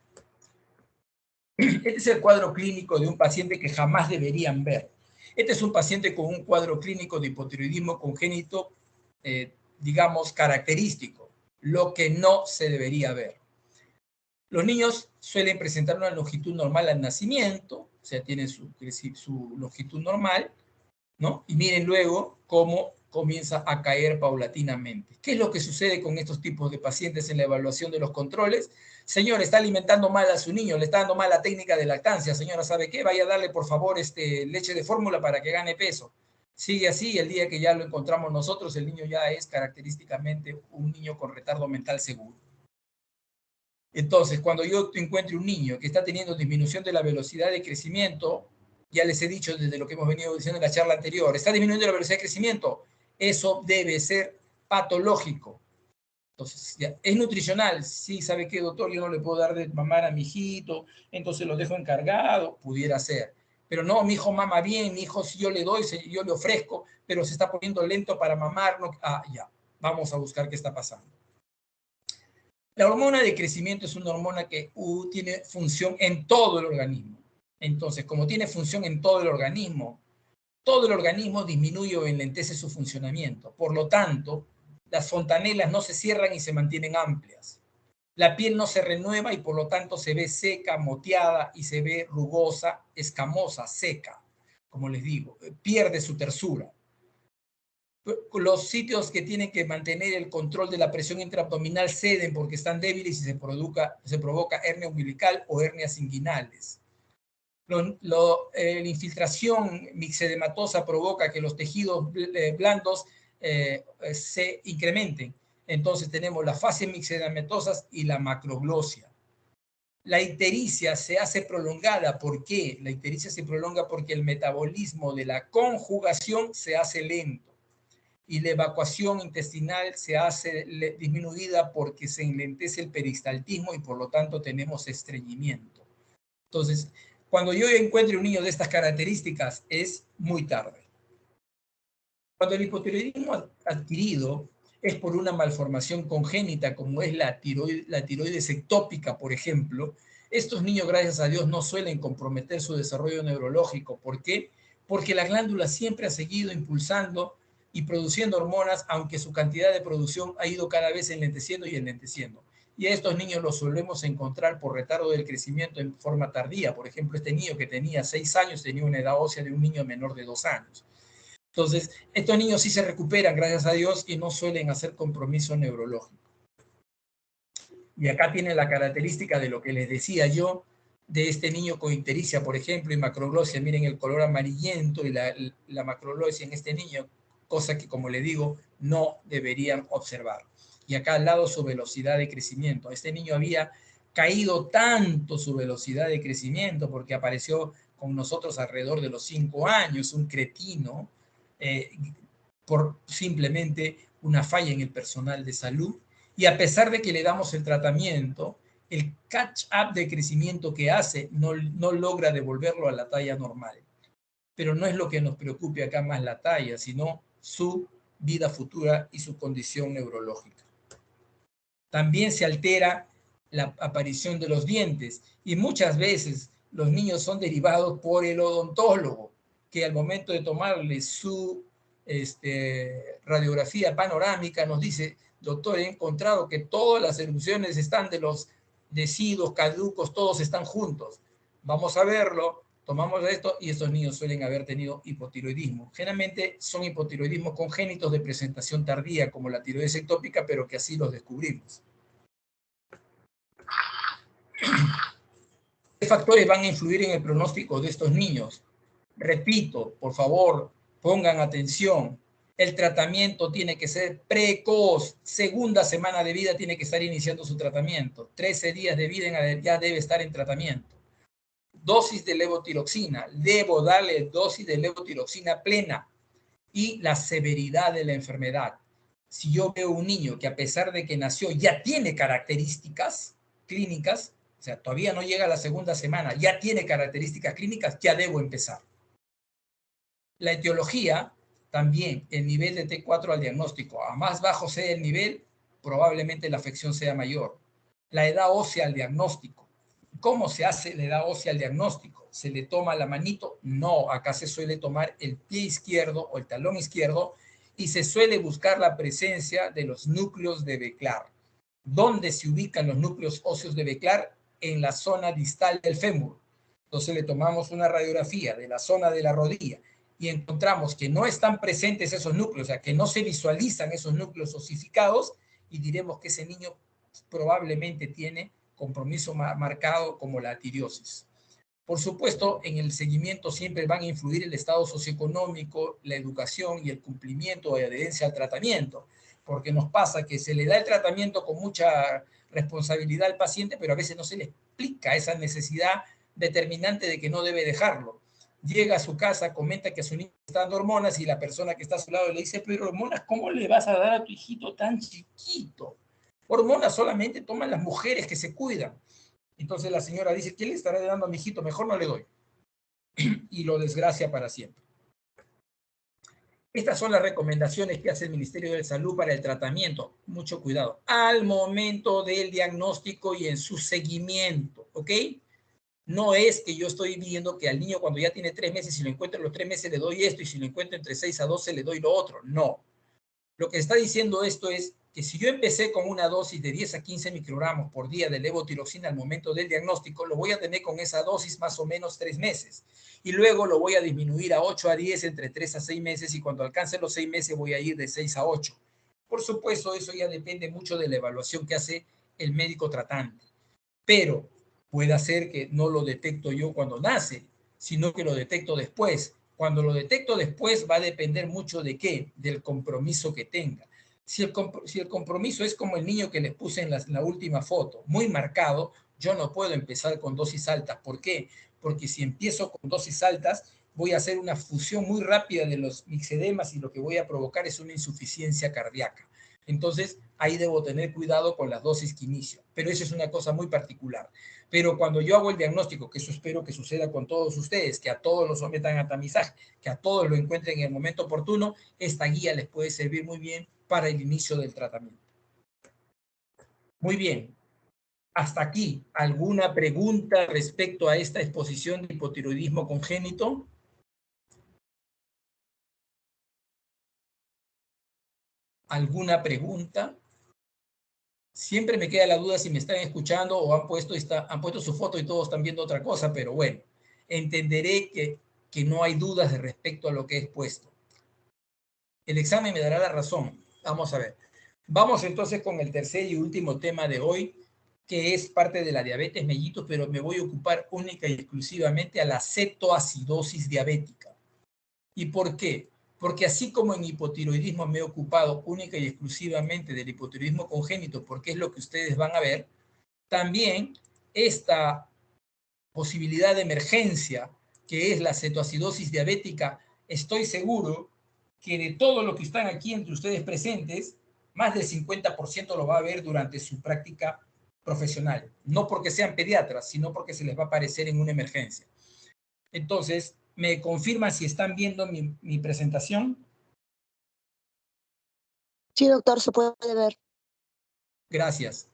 Este es el cuadro clínico de un paciente que jamás deberían ver. Este es un paciente con un cuadro clínico de hipotiroidismo congénito, digamos, característico, lo que no se debería ver. Los niños suelen presentar una longitud normal al nacimiento, o sea, tienen su longitud normal, ¿no? Y miren luego cómo comienza a caer paulatinamente. ¿Qué es lo que sucede con estos tipos de pacientes en la evaluación de los controles? Señor, está alimentando mal a su niño, le está dando mala técnica de lactancia. Señora, ¿sabe qué? Vaya a darle, por favor, leche de fórmula para que gane peso. Sigue así, el día que ya lo encontramos nosotros, el niño ya es característicamente un niño con retardo mental seguro. Entonces, cuando yo encuentre un niño que está teniendo disminución de la velocidad de crecimiento, ya les he dicho desde lo que hemos venido diciendo en la charla anterior, está disminuyendo la velocidad de crecimiento, eso debe ser patológico. Entonces, ya, ¿es nutricional? Sí, ¿sabe qué, doctor? Yo no le puedo dar de mamar a mi hijito, entonces lo dejo encargado, pudiera ser. Pero no, mi hijo mama bien, mi hijo si yo le doy, yo le ofrezco, pero se está poniendo lento para mamar. No, ya, vamos a buscar qué está pasando. La hormona de crecimiento es una hormona que tiene función en todo el organismo. Entonces, como tiene función en todo el organismo disminuye o enlentece su funcionamiento. Por lo tanto, las fontanelas no se cierran y se mantienen amplias. La piel no se renueva y por lo tanto se ve seca, moteada y se ve rugosa, escamosa, seca. Como les digo, pierde su tersura. Los sitios que tienen que mantener el control de la presión intraabdominal ceden porque están débiles y se provoca hernia umbilical o hernias inguinales. La infiltración mixedematosa provoca que los tejidos blandos se incrementen. Entonces tenemos las fases mixedematosas y la macroglosia. La ictericia se hace prolongada. ¿Por qué? La ictericia se prolonga porque el metabolismo de la conjugación se hace lento y la evacuación intestinal se hace disminuida porque se enlentece el peristaltismo y por lo tanto tenemos estreñimiento. Entonces, cuando yo encuentre un niño de estas características, es muy tarde. Cuando el hipotiroidismo adquirido es por una malformación congénita, como es la tiroides ectópica, por ejemplo, estos niños, gracias a Dios, no suelen comprometer su desarrollo neurológico. ¿Por qué? Porque la glándula siempre ha seguido impulsando y produciendo hormonas, aunque su cantidad de producción ha ido cada vez enlenteciendo y enlenteciendo. Y a estos niños los solemos encontrar por retardo del crecimiento en forma tardía. Por ejemplo, este niño que tenía 6 años tenía una edad ósea de un niño menor de 2 años. Entonces, estos niños sí se recuperan, gracias a Dios, y no suelen hacer compromiso neurológico. Y acá tiene la característica de lo que les decía yo, de este niño con ictericia, por ejemplo, y macroglosia. Miren el color amarillento y la macroglosia en este niño, cosa que, como le digo, no deberían observar. Y acá al lado su velocidad de crecimiento. Este niño había caído tanto su velocidad de crecimiento porque apareció con nosotros alrededor de los 5 años, un cretino, por simplemente una falla en el personal de salud. Y a pesar de que le damos el tratamiento, el catch-up de crecimiento que hace no logra devolverlo a la talla normal. Pero no es lo que nos preocupe acá más la talla, sino su vida futura y su condición neurológica. También se altera la aparición de los dientes y muchas veces los niños son derivados por el odontólogo, que al momento de tomarle su radiografía panorámica nos dice: doctor, he encontrado que todas las erupciones están de los deciduos, caducos, todos están juntos. Vamos a verlo, tomamos esto y estos niños suelen haber tenido hipotiroidismo. Generalmente son hipotiroidismos congénitos de presentación tardía, como la tiroides ectópica, pero que así los descubrimos. ¿Qué factores van a influir en el pronóstico de estos niños? Repito, por favor, pongan atención. El tratamiento tiene que ser precoz. Segunda semana de vida tiene que estar iniciando su tratamiento. 13 días de vida ya debe estar en tratamiento. Dosis de levotiroxina. Debo darle dosis de levotiroxina plena. Y la severidad de la enfermedad. Si yo veo un niño que a pesar de que nació ya tiene características clínicas, o sea, todavía no llega a la segunda semana, ya tiene características clínicas, ya debo empezar. La etiología, también el nivel de T4 al diagnóstico. A más bajo sea el nivel, probablemente la afección sea mayor. La edad ósea al diagnóstico. ¿Cómo se hace la edad ósea al diagnóstico? ¿Se le toma la manito? No, acá se suele tomar el pie izquierdo o el talón izquierdo y se suele buscar la presencia de los núcleos de Becklar. ¿Dónde se ubican los núcleos óseos de Becklar? En la zona distal del fémur. Entonces le tomamos una radiografía de la zona de la rodilla y encontramos que no están presentes esos núcleos, o sea, que no se visualizan esos núcleos osificados, y diremos que ese niño probablemente tiene compromiso marcado como la tiroides. Por supuesto, en el seguimiento siempre van a influir el estado socioeconómico, la educación y el cumplimiento de adherencia al tratamiento, porque nos pasa que se le da el tratamiento con mucha responsabilidad al paciente, pero a veces no se le explica esa necesidad determinante de que no debe dejarlo. Llega a su casa, comenta que a su niño está dando hormonas y la persona que está a su lado le dice, pero hormonas, ¿cómo le vas a dar a tu hijito tan chiquito? Hormonas solamente toman las mujeres que se cuidan. Entonces la señora dice, ¿qué le estará dando a mi hijito? Mejor no le doy. Y lo desgracia para siempre. Estas son las recomendaciones que hace el Ministerio de Salud para el tratamiento. Mucho cuidado. Al momento del diagnóstico y en su seguimiento, ¿ok? No es que yo estoy viendo que al niño cuando ya tiene 3 meses, si lo encuentro en los 3 meses le doy esto y si lo encuentro entre 6 a 12 le doy lo otro. No. Lo que está diciendo esto es que si yo empecé con una dosis de 10 a 15 microgramos por día de levotiroxina al momento del diagnóstico, lo voy a tener con esa dosis más o menos 3 meses. Y luego lo voy a disminuir a 8 a 10 entre 3 a 6 meses y cuando alcance los 6 meses voy a ir de 6 a 8. Por supuesto, eso ya depende mucho de la evaluación que hace el médico tratante. Pero puede ser que no lo detecto yo cuando nace, sino que lo detecto después. Cuando lo detecto después va a depender mucho de qué, del compromiso que tenga. Si el compromiso es como el niño que les puse en la última foto, muy marcado, yo no puedo empezar con dosis altas. ¿Por qué? Porque si empiezo con dosis altas, voy a hacer una fusión muy rápida de los mixedemas y lo que voy a provocar es una insuficiencia cardíaca. Entonces, ahí debo tener cuidado con las dosis que inicio. Pero eso es una cosa muy particular. Pero cuando yo hago el diagnóstico, que eso espero que suceda con todos ustedes, que a todos los sometan a tamizaje, que a todos lo encuentren en el momento oportuno, esta guía les puede servir muy bien para el inicio del tratamiento. Muy bien. Hasta aquí, ¿alguna pregunta respecto a esta exposición de hipotiroidismo congénito? ¿Alguna pregunta? Siempre me queda la duda si me están escuchando o han puesto su foto y todos están viendo otra cosa, pero bueno, entenderé que no hay dudas respecto a lo que he expuesto. El examen me dará la razón. Vamos a ver. Vamos entonces con el tercer y último tema de hoy, que es parte de la diabetes mellitus, pero me voy a ocupar única y exclusivamente a la cetoacidosis diabética. ¿Y por qué? Porque así como en hipotiroidismo me he ocupado única y exclusivamente del hipotiroidismo congénito, porque es lo que ustedes van a ver, también esta posibilidad de emergencia, que es la cetoacidosis diabética, estoy seguro que de todo lo que están aquí entre ustedes presentes, más del 50% lo va a ver durante su práctica profesional. No porque sean pediatras, sino porque se les va a aparecer en una emergencia. Entonces, ¿me confirman si están viendo mi presentación?
Sí, doctor, se puede ver.
Gracias.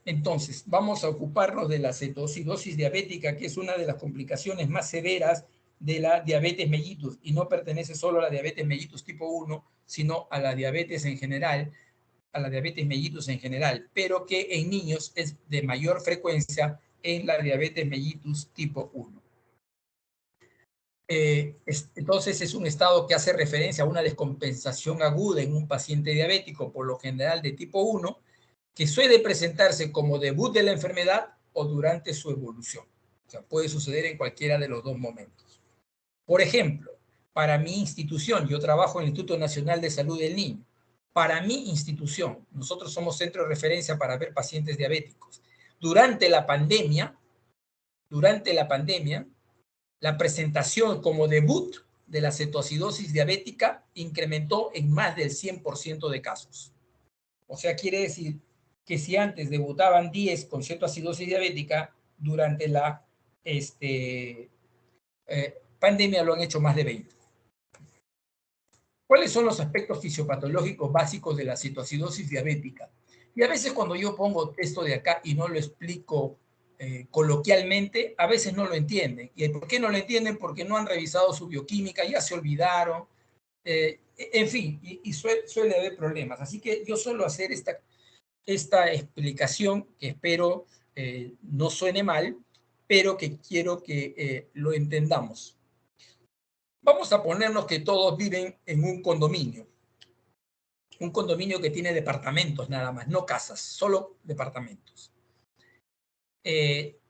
Entonces, vamos a ocuparnos de la cetoacidosis diabética, que es una de las complicaciones más severas de la diabetes mellitus, y no pertenece solo a la diabetes mellitus tipo 1, sino a la diabetes en general, a la diabetes mellitus en general, pero que en niños es de mayor frecuencia en la diabetes mellitus tipo 1. Entonces es un estado que hace referencia a una descompensación aguda en un paciente diabético, por lo general de tipo 1, que suele presentarse como debut de la enfermedad o durante su evolución. O sea, puede suceder en cualquiera de los dos momentos. Por ejemplo, para mi institución, yo trabajo en el Instituto Nacional de Salud del Niño. Para mi institución, nosotros somos centro de referencia para ver pacientes diabéticos. Durante la pandemia, la presentación como debut de la cetoacidosis diabética incrementó en más del 100% de casos. O sea, quiere decir que si antes debutaban 10 con cetoacidosis diabética, durante la pandemia lo han hecho más de 20. ¿Cuáles son los aspectos fisiopatológicos básicos de la cetoacidosis diabética? Y a veces cuando yo pongo esto de acá y no lo explico coloquialmente, a veces no lo entienden. ¿Y por qué no lo entienden? Porque no han revisado su bioquímica, ya se olvidaron, en fin, y suele haber problemas. Así que yo suelo hacer esta explicación que espero no suene mal, pero que quiero que lo entendamos. Vamos a ponernos que todos viven en un condominio que tiene departamentos nada más, no casas, solo departamentos.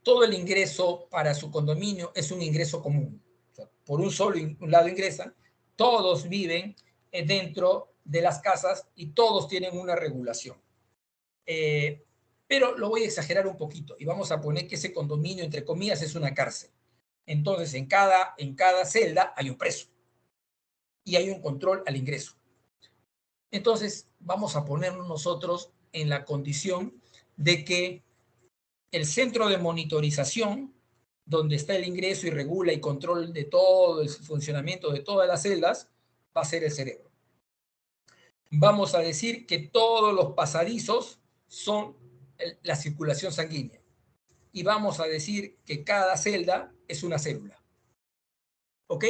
Todo el ingreso para su condominio es un ingreso común. O sea, por un lado ingresan, todos viven dentro de las casas y todos tienen una regulación. Pero lo voy a exagerar un poquito y vamos a poner que ese condominio, entre comillas, es una cárcel. Entonces, en cada celda hay un preso y hay un control al ingreso. Entonces, vamos a ponernos nosotros en la condición de que el centro de monitorización, donde está el ingreso y regula y control de todo el funcionamiento de todas las celdas, va a ser el cerebro. Vamos a decir que todos los pasadizos son la circulación sanguínea. Y vamos a decir que cada celda es una célula. ¿Ok?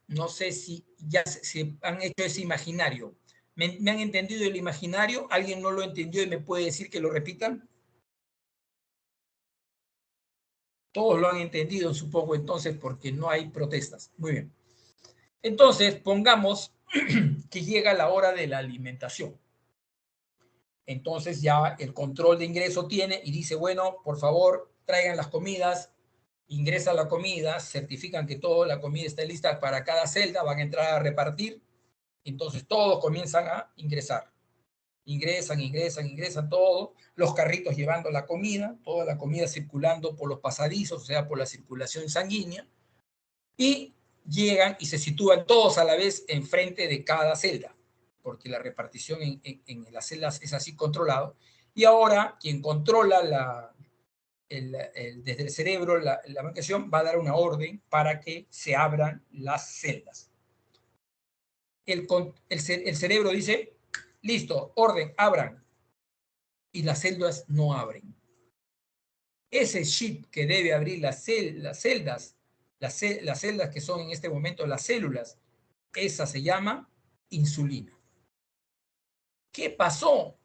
No sé si ya se han hecho ese imaginario. ¿Me han entendido el imaginario? ¿Alguien no lo entendió y me puede decir que lo repitan? Todos lo han entendido, supongo, entonces, porque no hay protestas. Muy bien. Entonces, pongamos que llega la hora de la alimentación. Entonces ya el control de ingreso tiene y dice, bueno, por favor, traigan las comidas, ingresa la comida, certifican que toda la comida está lista para cada celda, van a entrar a repartir. Entonces todos comienzan a ingresar. Ingresan todos, los carritos llevando la comida, toda la comida circulando por los pasadizos, o sea, por la circulación sanguínea, y llegan y se sitúan todos a la vez enfrente de cada celda, porque la repartición en las celdas es así controlado. Y ahora quien controla desde el cerebro la medicación va a dar una orden para que se abran las celdas. El cerebro dice, listo, orden, abran. Y las celdas no abren. Ese chip que debe abrir las celdas que son en este momento las células, esa se llama insulina. ¿Qué pasó?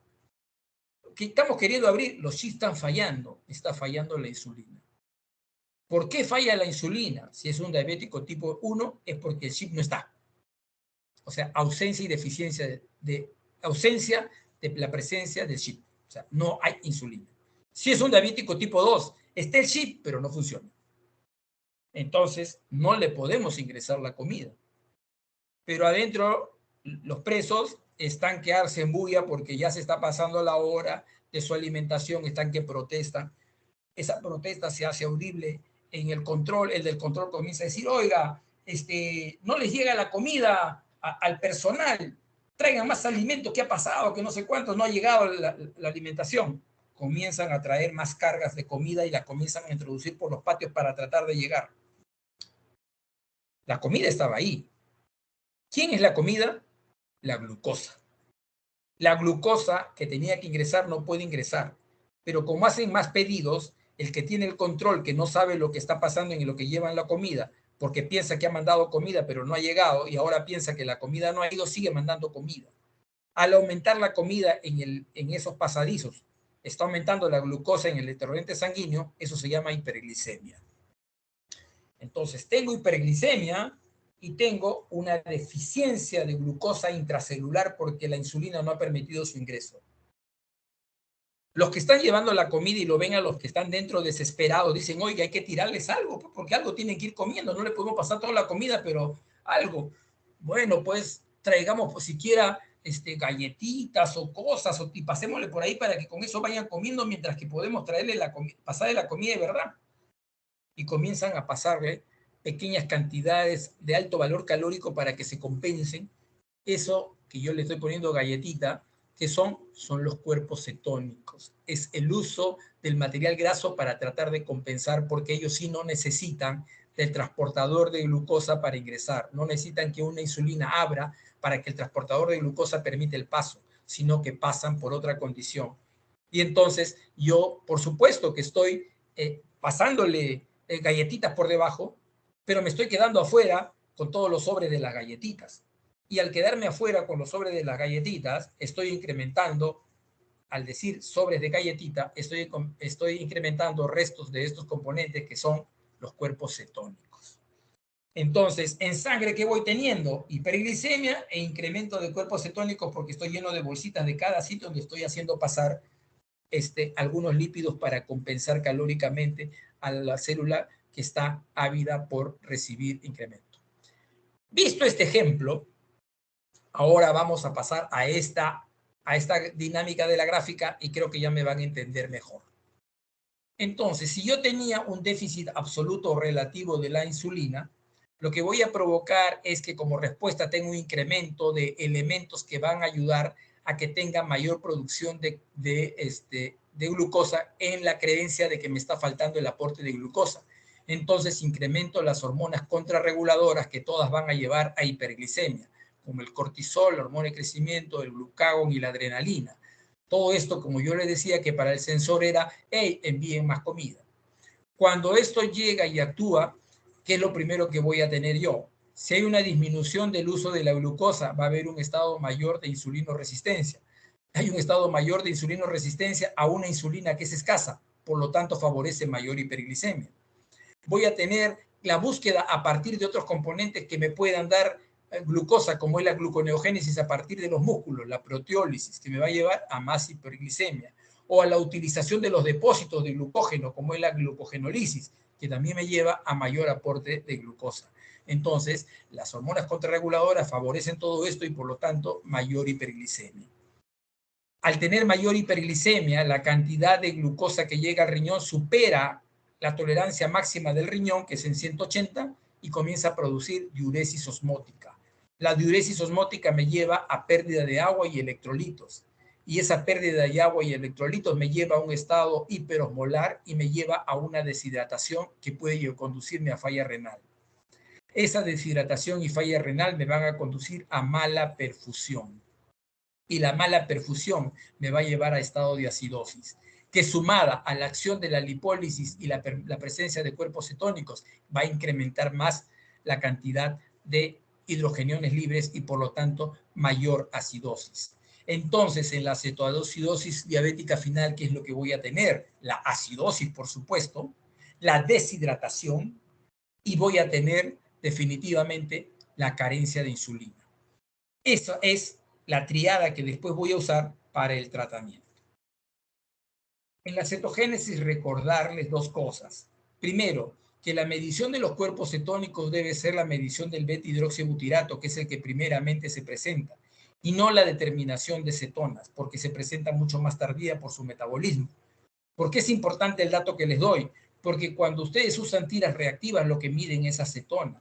Que estamos queriendo abrir, los chips están fallando, está fallando la insulina. ¿Por qué falla la insulina? Si es un diabético tipo 1, es porque el chip no está. O sea, ausencia y deficiencia ausencia de la presencia del chip. O sea, no hay insulina. Si es un diabético tipo 2, está el chip, pero no funciona. Entonces, no le podemos ingresar la comida. Pero adentro, los presos están que arsen bulla porque ya se está pasando la hora de su alimentación, están que protestan. Esa protesta se hace audible en el control. El del control comienza a decir, oiga, no les llega la comida al personal, traigan más alimento, ¿qué ha pasado? Que no sé cuánto, no ha llegado la alimentación. Comienzan a traer más cargas de comida y la comienzan a introducir por los patios para tratar de llegar. La comida estaba ahí. ¿Quién es la comida? La glucosa. La glucosa que tenía que ingresar no puede ingresar, pero como hacen más pedidos, el que tiene el control, que no sabe lo que está pasando en lo que llevan la comida, porque piensa que ha mandado comida, pero no ha llegado, y ahora piensa que la comida no ha ido, sigue mandando comida. Al aumentar la comida en esos pasadizos, está aumentando la glucosa en el torrente sanguíneo, eso se llama hiperglicemia. Entonces, tengo hiperglicemia y tengo una deficiencia de glucosa intracelular porque la insulina no ha permitido su ingreso. Los que están llevando la comida y lo ven a los que están dentro desesperados, dicen, oiga, hay que tirarles algo, porque algo tienen que ir comiendo, no le podemos pasar toda la comida, pero algo. Bueno, pues traigamos pues, siquiera galletitas o cosas, y pasémosle por ahí para que con eso vayan comiendo mientras que podemos traerle pasarle la comida de verdad. Y comienzan a pasarle pequeñas cantidades de alto valor calórico para que se compensen. Eso que yo le estoy poniendo galletita, que son los cuerpos cetónicos. Es el uso del material graso para tratar de compensar, porque ellos sí no necesitan del transportador de glucosa para ingresar. No necesitan que una insulina abra para que el transportador de glucosa permita el paso, sino que pasan por otra condición. Y entonces yo, por supuesto que estoy pasándole galletitas por debajo, pero me estoy quedando afuera con todos los sobres de las galletitas. Y al quedarme afuera con los sobres de las galletitas, estoy incrementando, al decir sobres de galletita, estoy incrementando restos de estos componentes que son los cuerpos cetónicos. Entonces, en sangre, ¿qué voy teniendo? Hiperglicemia e incremento de cuerpos cetónicos porque estoy lleno de bolsitas de cada sitio donde estoy haciendo pasar algunos lípidos para compensar calóricamente a la célula que está ávida por recibir incremento. Visto este ejemplo, ahora vamos a pasar a esta dinámica de la gráfica y creo que ya me van a entender mejor. Entonces, si yo tenía un déficit absoluto o relativo de la insulina, lo que voy a provocar es que como respuesta tenga un incremento de elementos que van a ayudar a que tenga mayor producción de glucosa en la creencia de que me está faltando el aporte de glucosa. Entonces incremento las hormonas contrarreguladoras que todas van a llevar a hiperglicemia, como el cortisol, la hormona de crecimiento, el glucagón y la adrenalina. Todo esto, como yo les decía, que para el sensor era, hey, envíen más comida. Cuando esto llega y actúa, ¿qué es lo primero que voy a tener yo? Si hay una disminución del uso de la glucosa, va a haber un estado mayor de insulinoresistencia. Hay un estado mayor de insulinoresistencia a una insulina que es escasa, por lo tanto favorece mayor hiperglicemia. Voy a tener la búsqueda a partir de otros componentes que me puedan dar glucosa, como es la gluconeogénesis a partir de los músculos, la proteólisis, que me va a llevar a más hiperglicemia, o a la utilización de los depósitos de glucógeno, como es la glucogenólisis, que también me lleva a mayor aporte de glucosa. Entonces, las hormonas contrarreguladoras favorecen todo esto y, por lo tanto, mayor hiperglicemia. Al tener mayor hiperglicemia, la cantidad de glucosa que llega al riñón supera la tolerancia máxima del riñón, que es en 180, y comienza a producir diuresis osmótica. La diuresis osmótica me lleva a pérdida de agua y electrolitos. Y esa pérdida de agua y electrolitos me lleva a un estado hiperosmolar y me lleva a una deshidratación que puede conducirme a falla renal. Esa deshidratación y falla renal me van a conducir a mala perfusión. Y la mala perfusión me va a llevar a estado de acidosis, que sumada a la acción de la lipólisis y la presencia de cuerpos cetónicos va a incrementar más la cantidad de hidrogeniones libres y por lo tanto mayor acidosis. Entonces, en la cetoacidosis diabética final, ¿qué es lo que voy a tener? La acidosis, por supuesto, la deshidratación y voy a tener definitivamente la carencia de insulina. Eso es la triada que después voy a usar para el tratamiento. En la cetogénesis, recordarles dos cosas. Primero, que la medición de los cuerpos cetónicos debe ser la medición del beta-hidroxibutirato, que es el que primeramente se presenta, y no la determinación de cetonas, porque se presenta mucho más tardía por su metabolismo. ¿Por qué es importante el dato que les doy? Porque cuando ustedes usan tiras reactivas, lo que miden es acetona.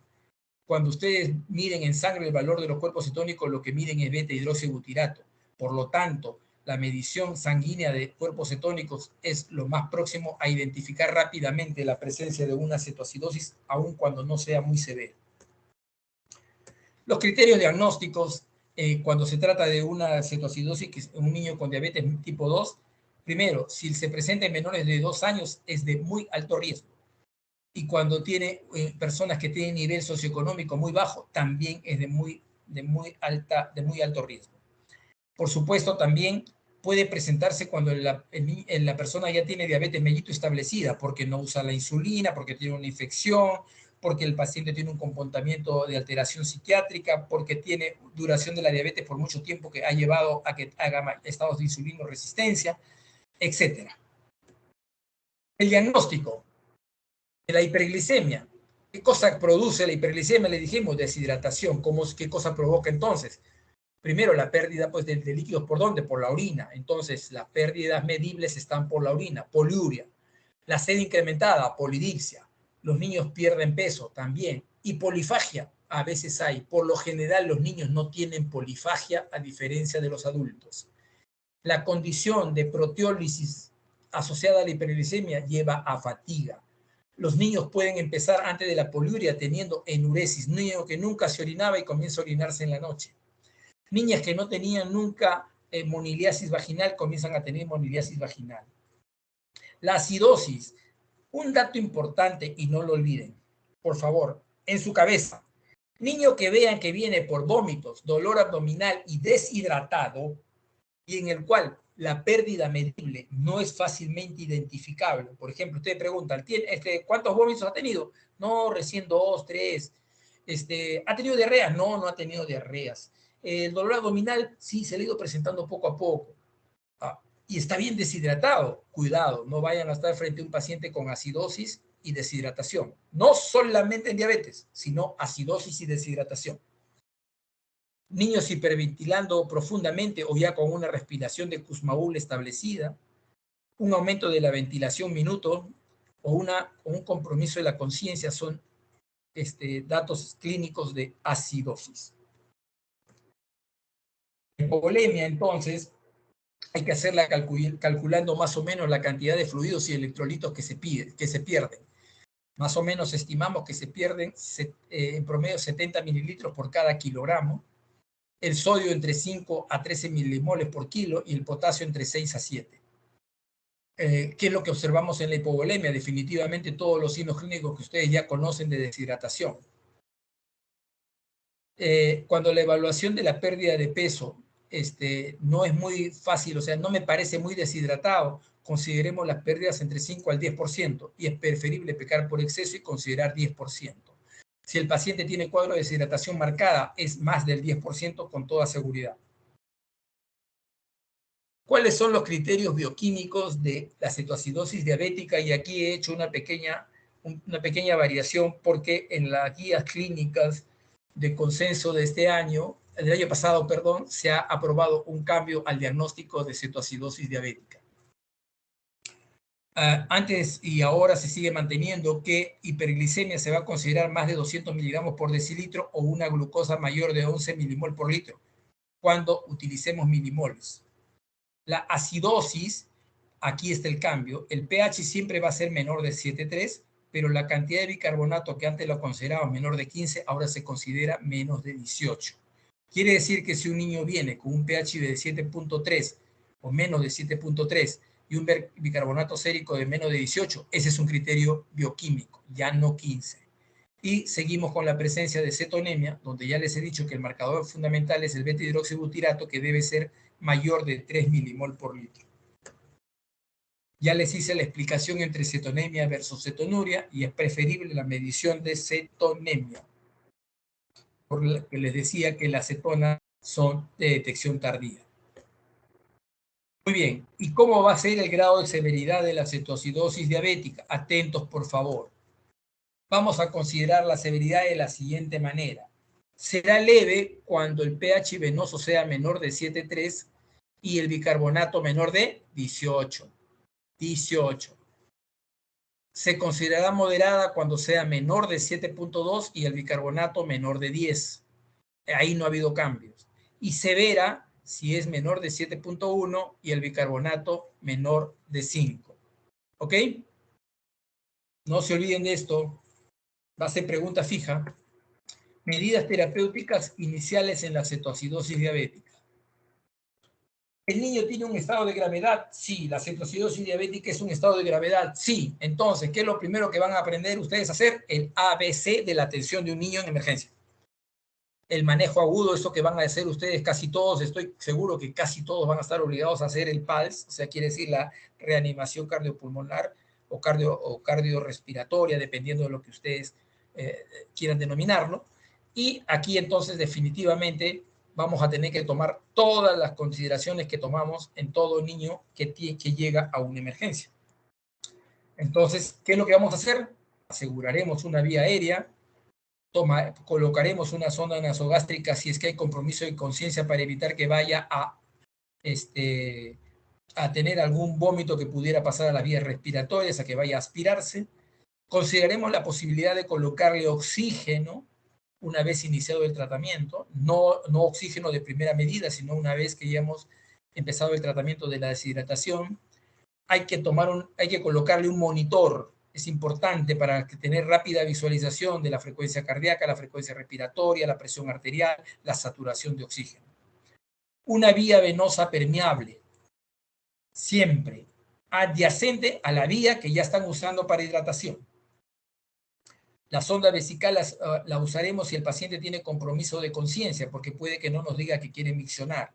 Cuando ustedes miden en sangre el valor de los cuerpos cetónicos, lo que miden es beta-hidroxibutirato. Por lo tanto, la medición sanguínea de cuerpos cetónicos es lo más próximo a identificar rápidamente la presencia de una cetoacidosis, aun cuando no sea muy severa. Los criterios diagnósticos, cuando se trata de una cetoacidosis, que es un niño con diabetes tipo 2, primero, si se presenta en menores de 2 años, es de muy alto riesgo. Y cuando tiene personas que tienen nivel socioeconómico muy bajo, también es de muy alto riesgo. Por supuesto, también puede presentarse cuando la persona ya tiene diabetes mellito establecida, porque no usa la insulina, porque tiene una infección, porque el paciente tiene un comportamiento de alteración psiquiátrica, porque tiene duración de la diabetes por mucho tiempo que ha llevado a que haga estados de insulinoresistencia, etc. El diagnóstico de la hiperglicemia. ¿Qué cosa produce la hiperglicemia? Le dijimos deshidratación. ¿Qué cosa provoca entonces? Primero, la pérdida pues, de líquidos. ¿Por dónde? Por la orina. Entonces, las pérdidas medibles están por la orina. Poliuria. La sed incrementada, polidipsia. Los niños pierden peso también. Y polifagia, a veces hay. Por lo general, los niños no tienen polifagia a diferencia de los adultos. La condición de proteólisis asociada a la hiperglicemia lleva a fatiga. Los niños pueden empezar antes de la poliuria teniendo enuresis, niño que nunca se orinaba y comienza a orinarse en la noche. Niñas que no tenían nunca moniliasis vaginal comienzan a tener moniliasis vaginal. La acidosis Un dato importante y no lo olviden, por favor, en su cabeza. Niño que vean que viene por vómitos, dolor abdominal y deshidratado, y en el cual la pérdida medible no es fácilmente identificable. Por ejemplo, usted pregunta, ¿cuántos vómitos ha tenido? No, recién 2, 3. ¿Ha tenido diarreas? No, no ha tenido diarreas. El dolor abdominal, sí, se le ha ido presentando poco a poco. Y está bien deshidratado. Cuidado, no vayan a estar frente a un paciente con acidosis y deshidratación. No solamente en diabetes, sino acidosis y deshidratación. Niños hiperventilando profundamente o ya con una respiración de Kussmaul establecida, un aumento de la ventilación minuto o un compromiso de la conciencia son datos clínicos de acidosis. Hipovolemia, entonces, hay que hacerla calculando más o menos la cantidad de fluidos y electrolitos que se pierden. Más o menos estimamos que se pierden en promedio 70 mililitros por cada kilogramo, el sodio entre 5 a 13 milimoles por kilo y el potasio entre 6 a 7. ¿Qué es lo que observamos en la hipovolemia? Definitivamente todos los signos clínicos que ustedes ya conocen de deshidratación. Cuando la evaluación de la pérdida de peso no es muy fácil, o sea, no me parece muy deshidratado, consideremos las pérdidas entre 5 al 10% y es preferible pecar por exceso y considerar 10%. Si el paciente tiene cuadro de deshidratación marcada, es más del 10% con toda seguridad. ¿Cuáles son los criterios bioquímicos de la cetoacidosis diabética? Y aquí he hecho una pequeña variación porque en las guías clínicas de consenso de del año pasado, se ha aprobado un cambio al diagnóstico de cetoacidosis diabética. Antes y ahora se sigue manteniendo que hiperglicemia se va a considerar más de 200 miligramos por decilitro o una glucosa mayor de 11 milimol por litro cuando utilicemos milimoles. La acidosis, aquí está el cambio, el pH siempre va a ser menor de 7,3, pero la cantidad de bicarbonato que antes lo consideraba menor de 15, ahora se considera menos de 18. Quiere decir que si un niño viene con un pH de 7,3 o menos de 7,3 y un bicarbonato sérico de menos de 18, ese es un criterio bioquímico, ya no 15. Y seguimos con la presencia de cetonemia, donde ya les he dicho que el marcador fundamental es el beta-hidroxibutirato, que debe ser mayor de 3 milimol por litro. Ya les hice la explicación entre cetonemia versus cetonuria y es preferible la medición de cetonemia. Por lo que les decía que las cetonas son de detección tardía. Muy bien, ¿y cómo va a ser el grado de severidad de la cetoacidosis diabética? Atentos, por favor. Vamos a considerar la severidad de la siguiente manera. Será leve cuando el pH venoso sea menor de 7,3 y el bicarbonato menor de 18. Se considerará moderada cuando sea menor de 7,2 y el bicarbonato menor de 10. Ahí no ha habido cambios. Y severa si es menor de 7,1 y el bicarbonato menor de 5. ¿Ok? No se olviden de esto. Va a ser pregunta fija. Medidas terapéuticas iniciales en la cetoacidosis diabética. ¿El niño tiene un estado de gravedad? Sí. ¿La cetoacidosis diabética es un estado de gravedad? Sí. Entonces, ¿qué es lo primero que van a aprender ustedes a hacer? El ABC de la atención de un niño en emergencia. El manejo agudo, eso que van a hacer ustedes casi todos, estoy seguro que casi todos van a estar obligados a hacer el PALS, o sea, quiere decir la reanimación cardiopulmonar o cardiorrespiratoria, dependiendo de lo que ustedes quieran denominarlo. Y aquí entonces definitivamente vamos a tener que tomar todas las consideraciones que tomamos en todo niño que llega a una emergencia. Entonces, ¿qué es lo que vamos a hacer? Aseguraremos una vía aérea, colocaremos una sonda nasogástrica si es que hay compromiso de conciencia para evitar que vaya a tener algún vómito que pudiera pasar a las vías respiratorias, a que vaya a aspirarse. Consideraremos la posibilidad de colocarle oxígeno una vez iniciado el tratamiento, no oxígeno de primera medida, sino una vez que ya hemos empezado el tratamiento de la deshidratación. Hay que colocarle un monitor. Es importante para tener rápida visualización de la frecuencia cardíaca, la frecuencia respiratoria, la presión arterial, la saturación de oxígeno. Una vía venosa permeable. Siempre. adyacente a la vía que ya están usando para hidratación. La sonda vesical la usaremos si el paciente tiene compromiso de conciencia, porque puede que no nos diga que quiere miccionar.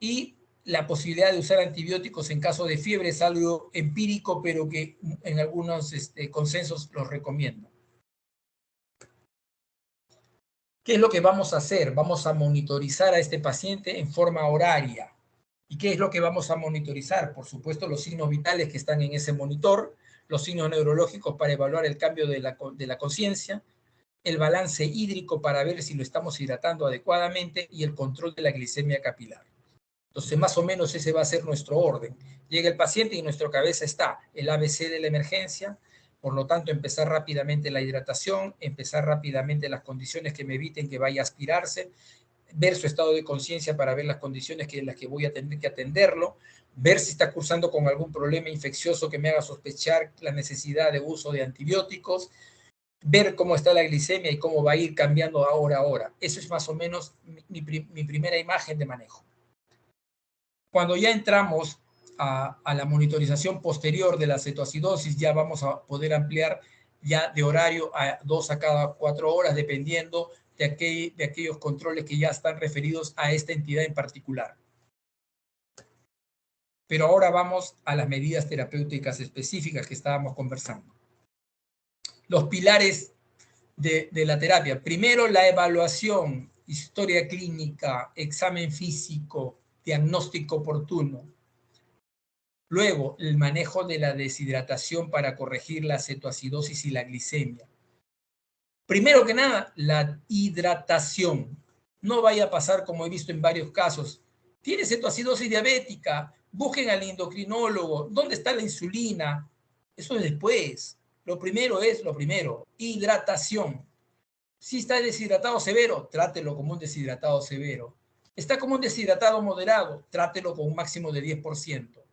Y la posibilidad de usar antibióticos en caso de fiebre es algo empírico, pero que en algunos consensos los recomiendo. ¿Qué es lo que vamos a hacer? Vamos a monitorizar a este paciente en forma horaria. ¿Y qué es lo que vamos a monitorizar? Por supuesto, los signos vitales que están en ese monitor, los signos neurológicos para evaluar el cambio de la conciencia, el balance hídrico para ver si lo estamos hidratando adecuadamente y el control de la glicemia capilar. Entonces, más o menos ese va a ser nuestro orden. Llega el paciente y en nuestra cabeza está el ABC de la emergencia, por lo tanto, empezar rápidamente la hidratación, empezar rápidamente las condiciones que me eviten que vaya a aspirarse, ver su estado de conciencia para ver las condiciones en las que voy a tener que atenderlo, ver si está cursando con algún problema infeccioso que me haga sospechar la necesidad de uso de antibióticos, ver cómo está la glicemia y cómo va a ir cambiando hora a hora. Eso es más o menos mi primera imagen de manejo. Cuando ya entramos a la monitorización posterior de la cetoacidosis, ya vamos a poder ampliar ya de horario a 2 a cada 4 horas, dependiendo de aquellos controles que ya están referidos a esta entidad en particular. Pero ahora vamos a las medidas terapéuticas específicas que estábamos conversando. Los pilares de la terapia. Primero, la evaluación, historia clínica, examen físico, diagnóstico oportuno. Luego, el manejo de la deshidratación para corregir la cetoacidosis y la glicemia. Primero que nada, la hidratación. No vaya a pasar como he visto en varios casos. Tiene cetoacidosis diabética, busquen al endocrinólogo. ¿Dónde está la insulina? Eso es después. Lo primero es lo primero, hidratación. Si está deshidratado severo, trátelo como un deshidratado severo. Está como un deshidratado moderado, trátelo con un máximo de 10%.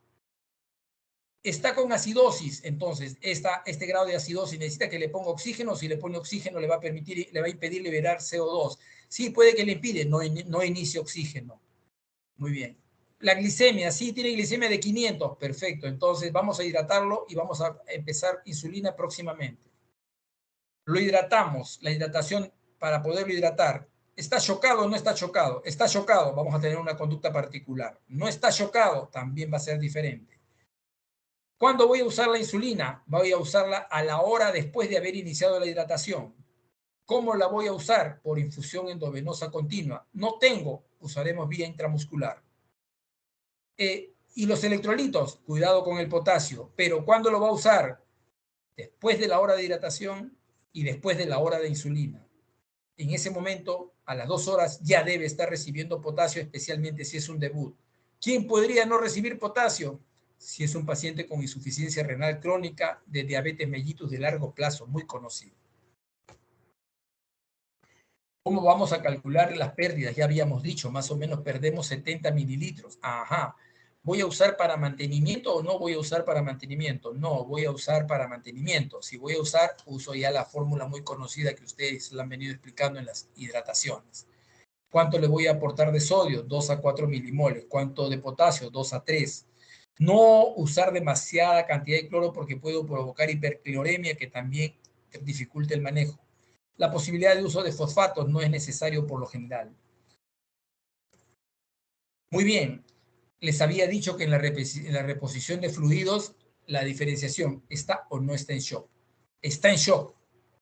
Está con acidosis, entonces este grado de acidosis necesita que le ponga oxígeno. Si le pone oxígeno le va a impedir liberar CO2. Sí, puede que le impide, no inicie oxígeno. Muy bien. La glicemia, sí, tiene glicemia de 500, perfecto. Entonces vamos a hidratarlo y vamos a empezar insulina próximamente. Lo hidratamos, la hidratación para poderlo hidratar. ¿Está chocado o no está chocado? Está chocado, vamos a tener una conducta particular. No está chocado, también va a ser diferente. ¿Cuándo voy a usar la insulina? Voy a usarla a la hora después de haber iniciado la hidratación. ¿Cómo la voy a usar? Por infusión endovenosa continua. No tengo, usaremos vía intramuscular. Y los electrolitos, cuidado con el potasio. Pero ¿cuándo lo va a usar? Después de la hora de hidratación y después de la hora de insulina. En ese momento, a las 2 horas, ya debe estar recibiendo potasio, especialmente si es un debut. ¿Quién podría no recibir potasio? Si es un paciente con insuficiencia renal crónica de diabetes mellitus de largo plazo, muy conocido. ¿Cómo vamos a calcular las pérdidas? Ya habíamos dicho, más o menos perdemos 70 mililitros. Ajá. ¿Voy a usar para mantenimiento o no voy a usar para mantenimiento? No, voy a usar para mantenimiento. Si voy a usar, uso ya la fórmula muy conocida que ustedes la han venido explicando en las hidrataciones. ¿Cuánto le voy a aportar de sodio? 2 a 4 milimoles. ¿Cuánto de potasio? 2 a 3. No usar demasiada cantidad de cloro porque puedo provocar hipercloremia que también dificulta el manejo. La posibilidad de uso de fosfatos no es necesario por lo general. Muy bien, les había dicho que en la reposición de fluidos, la diferenciación está o no está en shock. Está en shock.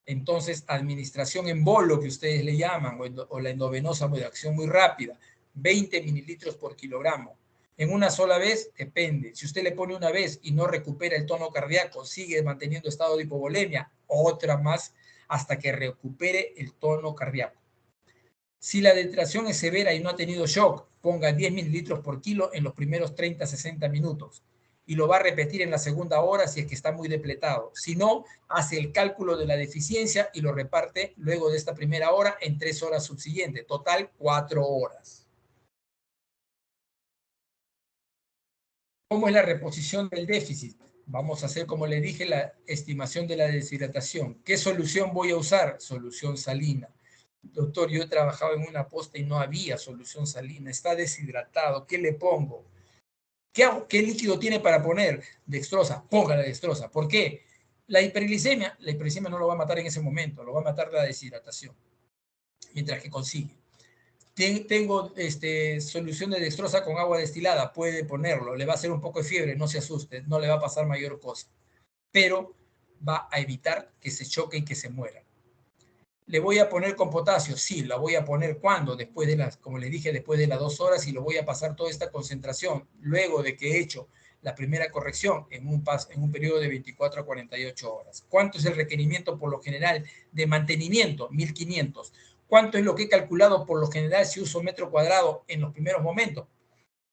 Entonces, administración en bolo, que ustedes le llaman, o la endovenosa de acción muy rápida, 20 mililitros por kilogramo. En una sola vez, depende. Si usted le pone una vez y no recupera el tono cardíaco, sigue manteniendo estado de hipovolemia, otra más hasta que recupere el tono cardíaco. Si la deshidratación es severa y no ha tenido shock, ponga 10 mililitros por kilo en los primeros 30 a 60 minutos y lo va a repetir en la segunda hora si es que está muy depletado. Si no, hace el cálculo de la deficiencia y lo reparte luego de esta primera hora en 3 horas subsiguientes. Total, 4 horas. ¿Cómo es la reposición del déficit? Vamos a hacer, como le dije, la estimación de la deshidratación. ¿Qué solución voy a usar? Solución salina. Doctor, yo he trabajado en una posta y no había solución salina. Está deshidratado. ¿Qué le pongo? ¿Qué líquido tiene para poner? Dextrosa, ponga la dextrosa. ¿Por qué? La hiperglicemia no lo va a matar en ese momento, lo va a matar la deshidratación, mientras que consigue. Tengo solución de dextrosa con agua destilada, puede ponerlo, le va a hacer un poco de fiebre, no se asuste, no le va a pasar mayor cosa, pero va a evitar que se choque y que se muera. ¿Le voy a poner con potasio? Sí, la voy a poner ¿cuándo? Después de las, como les dije, después de las 2 horas, y lo voy a pasar toda esta concentración luego de que he hecho la primera corrección en un periodo de 24 a 48 horas. ¿Cuánto es el requerimiento por lo general de mantenimiento? 1500. ¿Cuánto es lo que he calculado por lo general si uso metro cuadrado en los primeros momentos?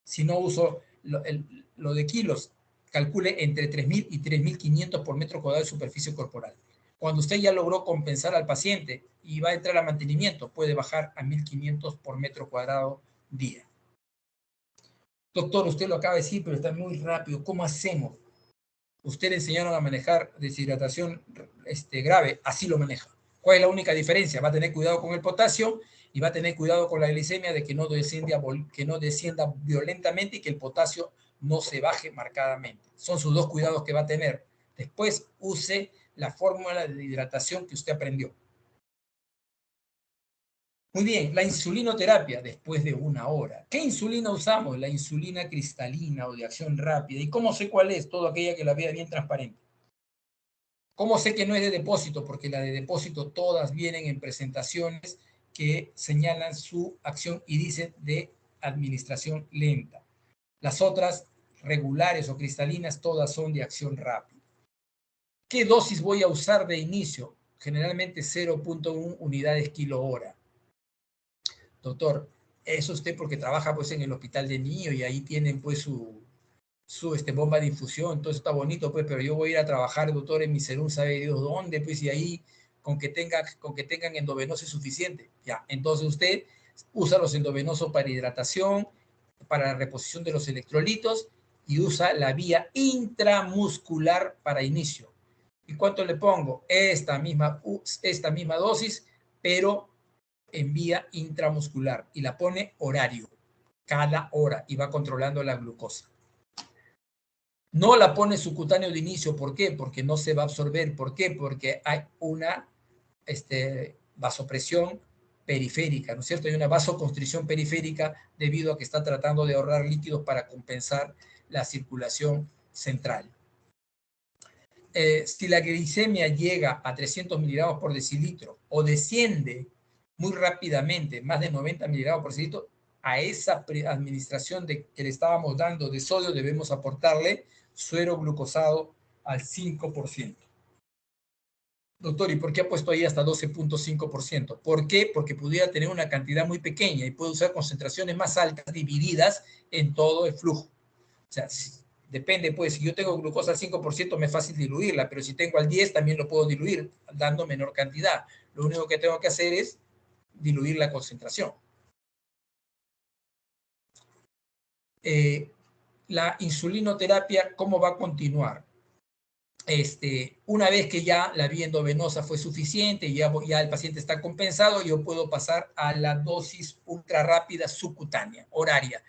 Si no uso lo de kilos, calcule entre 3000 y 3500 por metro cuadrado de superficie corporal. Cuando usted ya logró compensar al paciente y va a entrar a mantenimiento, puede bajar a 1500 por metro cuadrado día. Doctor, usted lo acaba de decir, pero está muy rápido. ¿Cómo hacemos? Usted le enseñaron a manejar deshidratación grave, así lo maneja. ¿Cuál es la única diferencia? Va a tener cuidado con el potasio y va a tener cuidado con la glicemia de que no descienda violentamente y que el potasio no se baje marcadamente. Son sus 2 cuidados que va a tener. Después use la fórmula de hidratación que usted aprendió. Muy bien, la insulinoterapia después de 1 hora. ¿Qué insulina usamos? La insulina cristalina o de acción rápida. ¿Y cómo sé cuál es? Toda aquella que la vea bien transparente. ¿Cómo sé que no es de depósito? Porque la de depósito todas vienen en presentaciones que señalan su acción y dicen de administración lenta. Las otras, regulares o cristalinas, todas son de acción rápida. ¿Qué dosis voy a usar de inicio? Generalmente 0.1 unidades kilo hora. Doctor, eso usted porque trabaja pues en el hospital de niños y ahí tienen pues su bomba de infusión, todo está bonito, pues, pero yo voy a ir a trabajar, doctor, en mi serum, sabe Dios dónde, pues, y ahí con que tengan endovenoso es suficiente. Ya, entonces usted usa los endovenosos para hidratación, para la reposición de los electrolitos y usa la vía intramuscular para inicio. ¿Y cuánto le pongo? Esta misma dosis, pero en vía intramuscular y la pone horario, cada hora, y va controlando la glucosa. No la pone subcutáneo de inicio. ¿Por qué? Porque no se va a absorber. ¿Por qué? Porque hay una vasopresión periférica, ¿no es cierto? Hay una vasoconstricción periférica debido a que está tratando de ahorrar líquidos para compensar la circulación central. Si la glicemia llega a 300 miligramos por decilitro o desciende muy rápidamente, más de 90 miligramos por decilitro, a esa administración que le estábamos dando de sodio debemos aportarle suero glucosado al 5%. Doctor, ¿y por qué ha puesto ahí hasta 12.5%? ¿Por qué? Porque pudiera tener una cantidad muy pequeña y puede usar concentraciones más altas divididas en todo el flujo. O sea, depende, pues, si yo tengo glucosa al 5%, me es fácil diluirla, pero si tengo al 10%, también lo puedo diluir dando menor cantidad. Lo único que tengo que hacer es diluir la concentración. La insulinoterapia, ¿cómo va a continuar? Una vez que ya la vía endovenosa fue suficiente, ya el paciente está compensado, yo puedo pasar a la dosis ultra rápida subcutánea, horaria.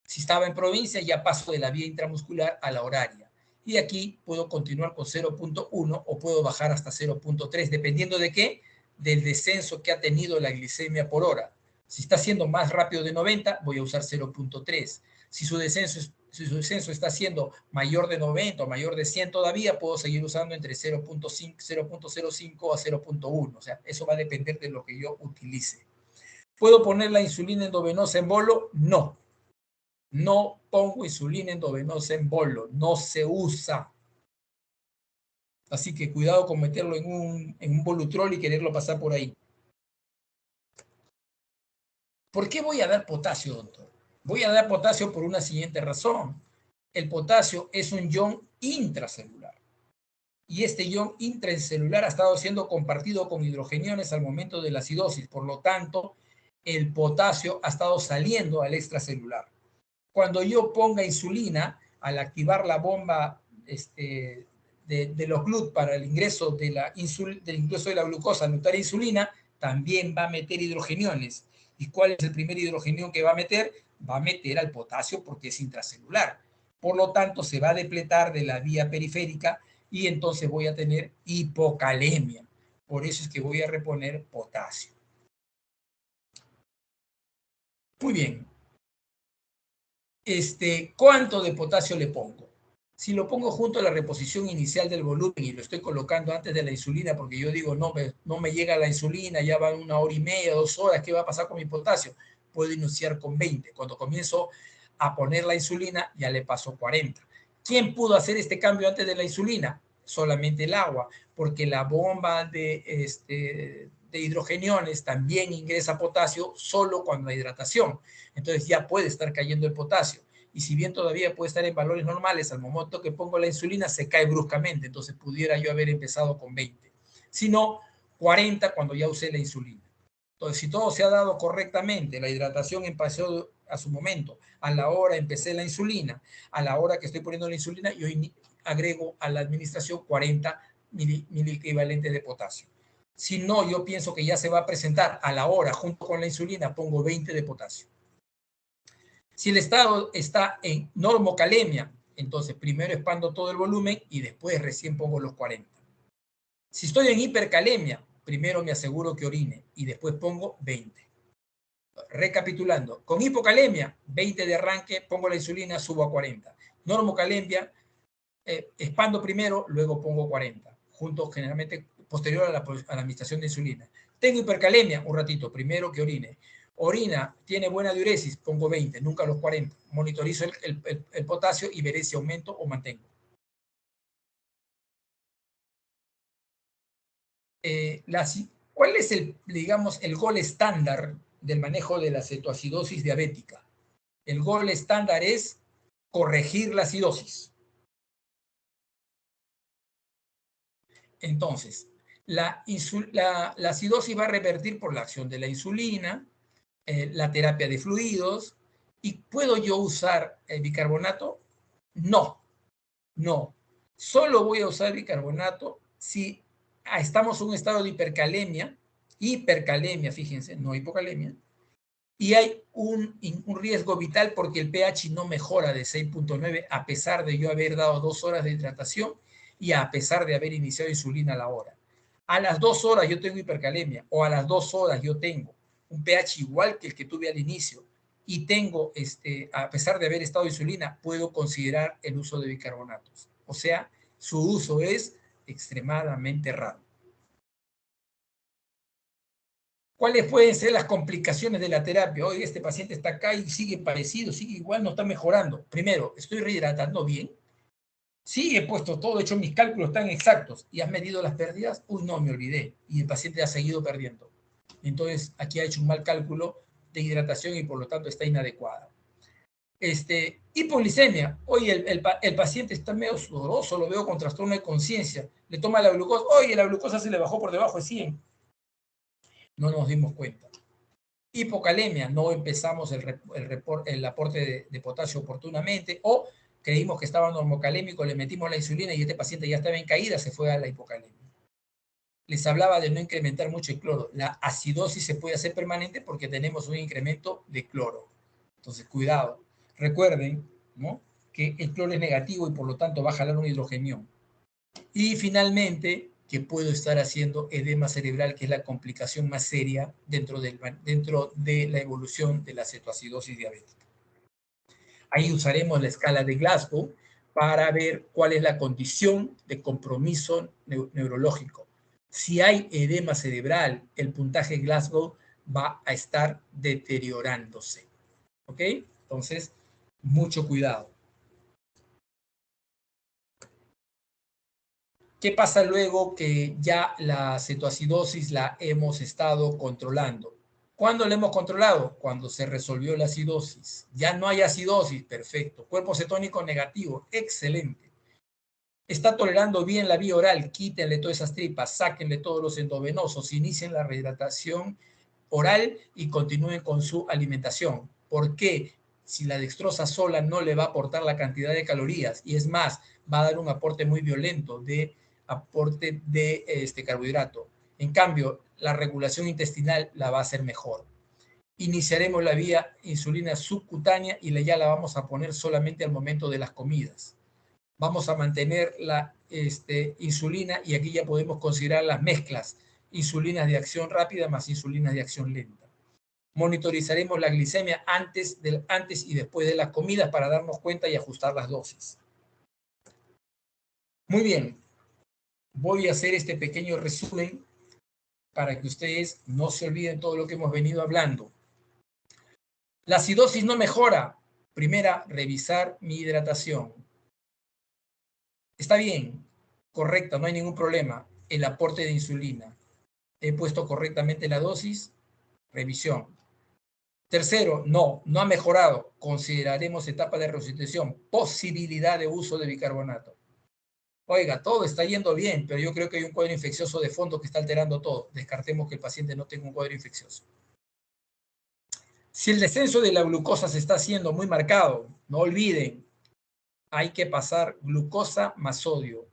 Si estaba en provincia, ya paso de la vía intramuscular a la horaria. Y aquí puedo continuar con 0.1 o puedo bajar hasta 0.3, dependiendo de qué, del descenso que ha tenido la glicemia por hora. Si está siendo más rápido de 90, voy a usar 0.3. Si su descenso está siendo mayor de 90 o mayor de 100 todavía, puedo seguir usando entre 0.05 a 0.1. O sea, eso va a depender de lo que yo utilice. ¿Puedo poner la insulina endovenosa en bolo? No. No pongo insulina endovenosa en bolo. No se usa. Así que cuidado con meterlo en un Bolutrol y quererlo pasar por ahí. ¿Por qué voy a dar potasio, doctor? Voy a dar potasio por una siguiente razón. El potasio es un ion intracelular. Y este ion intracelular ha estado siendo compartido con hidrogeniones al momento de la acidosis. Por lo tanto, el potasio ha estado saliendo al extracelular. Cuando yo ponga insulina, al activar la bomba de los GLUT para el ingreso de la glucosa al notar insulina, también va a meter hidrogeniones. ¿Y cuál es el primer hidrogenión que va a meter? Va a meter al potasio porque es intracelular. Por lo tanto, se va a depletar de la vía periférica y entonces voy a tener hipocalemia. Por eso es que voy a reponer potasio. Muy bien. ¿Cuánto de potasio le pongo? Si lo pongo junto a la reposición inicial del volumen y lo estoy colocando antes de la insulina, porque yo digo, no me llega la insulina, ya van 1 hora y media, 2 horas, ¿qué va a pasar con mi potasio? Puedo iniciar con 20. Cuando comienzo a poner la insulina, ya le paso 40. ¿Quién pudo hacer este cambio antes de la insulina? Solamente el agua, porque la bomba de hidrogeniones también ingresa potasio solo cuando hay hidratación. Entonces ya puede estar cayendo el potasio. Y si bien todavía puede estar en valores normales, al momento que pongo la insulina se cae bruscamente. Entonces pudiera yo haber empezado con 20. Si no, 40 cuando ya usé la insulina. Entonces, si todo se ha dado correctamente, la hidratación empezó a su momento, a la hora empecé la insulina, a la hora que estoy poniendo la insulina, yo agrego a la administración 40 miliequivalentes de potasio. Si no, yo pienso que ya se va a presentar a la hora, junto con la insulina, pongo 20 de potasio. Si el estado está en normocalemia, entonces primero expando todo el volumen y después recién pongo los 40. Si estoy en hipercalemia, primero me aseguro que orine y después pongo 20. Recapitulando, con hipocalemia, 20 de arranque, pongo la insulina, subo a 40. Normocalemia, expando primero, luego pongo 40, junto generalmente posterior a la administración de insulina. Tengo hipercalemia, un ratito, primero que orine. Orina, tiene buena diuresis, pongo 20, nunca los 40. Monitorizo el potasio y veré si aumento o mantengo. ¿Cuál es el gol estándar del manejo de la cetoacidosis diabética? El gol estándar es corregir la acidosis. Entonces, la acidosis va a revertir por la acción de la insulina, la terapia de fluidos. ¿Y puedo yo usar el bicarbonato? No, no. Solo voy a usar bicarbonato si estamos en un estado de hipercalemia, fíjense, no hipocalemia, y hay un riesgo vital porque el pH no mejora de 6.9 a pesar de yo haber dado 2 horas de hidratación y a pesar de haber iniciado insulina a la hora. A las 2 horas yo tengo hipercalemia o a las 2 horas yo tengo un pH igual que el que tuve al inicio y tengo, a pesar de haber estado insulina, puedo considerar el uso de bicarbonatos. O sea, su uso es extremadamente raro. ¿Cuáles pueden ser las complicaciones de la terapia? Hoy este paciente está acá y sigue parecido, sigue igual, no está mejorando. Primero, ¿estoy rehidratando bien? Sí, he puesto todo, he hecho mis cálculos tan exactos. ¿Y has medido las pérdidas? Uy, no, me olvidé. Y el paciente ha seguido perdiendo. Entonces, aquí ha hecho un mal cálculo de hidratación y por lo tanto está inadecuada. Hipoglicemia. Hoy el paciente está medio sudoroso, lo veo con trastorno de conciencia. Le toma la glucosa. Oye, la glucosa se le bajó por debajo de 100. No nos dimos cuenta. Hipocalemia, no empezamos el aporte de potasio oportunamente o creímos que estaba normocalémico, le metimos la insulina y este paciente ya estaba en caída, se fue a la hipocalemia. Les hablaba de no incrementar mucho el cloro. La acidosis se puede hacer permanente porque tenemos un incremento de cloro. Entonces, cuidado. Recuerden, ¿no?, que el cloro es negativo y por lo tanto va a jalar un hidrogenión. Y finalmente, que puedo estar haciendo edema cerebral, que es la complicación más seria dentro de la evolución de la cetoacidosis diabética. Ahí usaremos la escala de Glasgow para ver cuál es la condición de compromiso neurológico. Si hay edema cerebral, el puntaje Glasgow va a estar deteriorándose. ¿Ok? Entonces, mucho cuidado. ¿Qué pasa luego que ya la cetoacidosis la hemos estado controlando? ¿Cuándo la hemos controlado? Cuando se resolvió la acidosis. Ya no hay acidosis, perfecto. Cuerpo cetónico negativo, excelente. Está tolerando bien la vía oral, quítenle todas esas tripas, sáquenle todos los endovenosos, inicien la rehidratación oral y continúen con su alimentación. ¿Por qué? Si la dextrosa sola no le va a aportar la cantidad de calorías y es más, va a dar un aporte muy violento de aporte de carbohidrato. En cambio, la regulación intestinal la va a hacer mejor. iniciaremos la vía insulina subcutánea y ya la vamos a poner solamente al momento de las comidas. Vamos a mantener la insulina y aquí ya podemos considerar las mezclas, insulinas de acción rápida más insulinas de acción lenta. Monitorizaremos la glicemia antes y después de las comidas para darnos cuenta y ajustar las dosis. Muy bien, voy a hacer este pequeño resumen para que ustedes no se olviden todo lo que hemos venido hablando. La acidosis no mejora. Primera, revisar mi hidratación. Está bien, correcto, no hay ningún problema. El aporte de insulina. He puesto correctamente la dosis, revisión. Tercero, no ha mejorado. Consideraremos etapa de resucitación, posibilidad de uso de bicarbonato. Oiga, todo está yendo bien, pero yo creo que hay un cuadro infeccioso de fondo que está alterando todo. Descartemos que el paciente no tenga un cuadro infeccioso. Si el descenso de la glucosa se está haciendo muy marcado, no olviden, hay que pasar glucosa más sodio.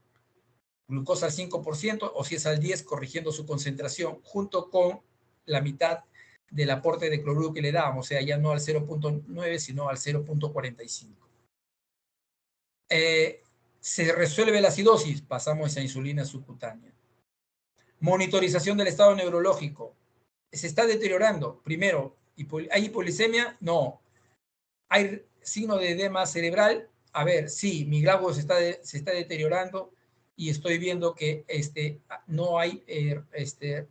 Glucosa al 5% o si es al 10%, corrigiendo su concentración, junto con la mitad del aporte de cloruro que le damos, o sea, ya no al 0.9, sino al 0.45. Se resuelve la acidosis, pasamos a insulina subcutánea. Monitorización del estado neurológico. Se está deteriorando. Primero, ¿hay hipoglicemia? No. ¿Hay signo de edema cerebral? A ver, sí, mi glauco se está deteriorando y estoy viendo que no hay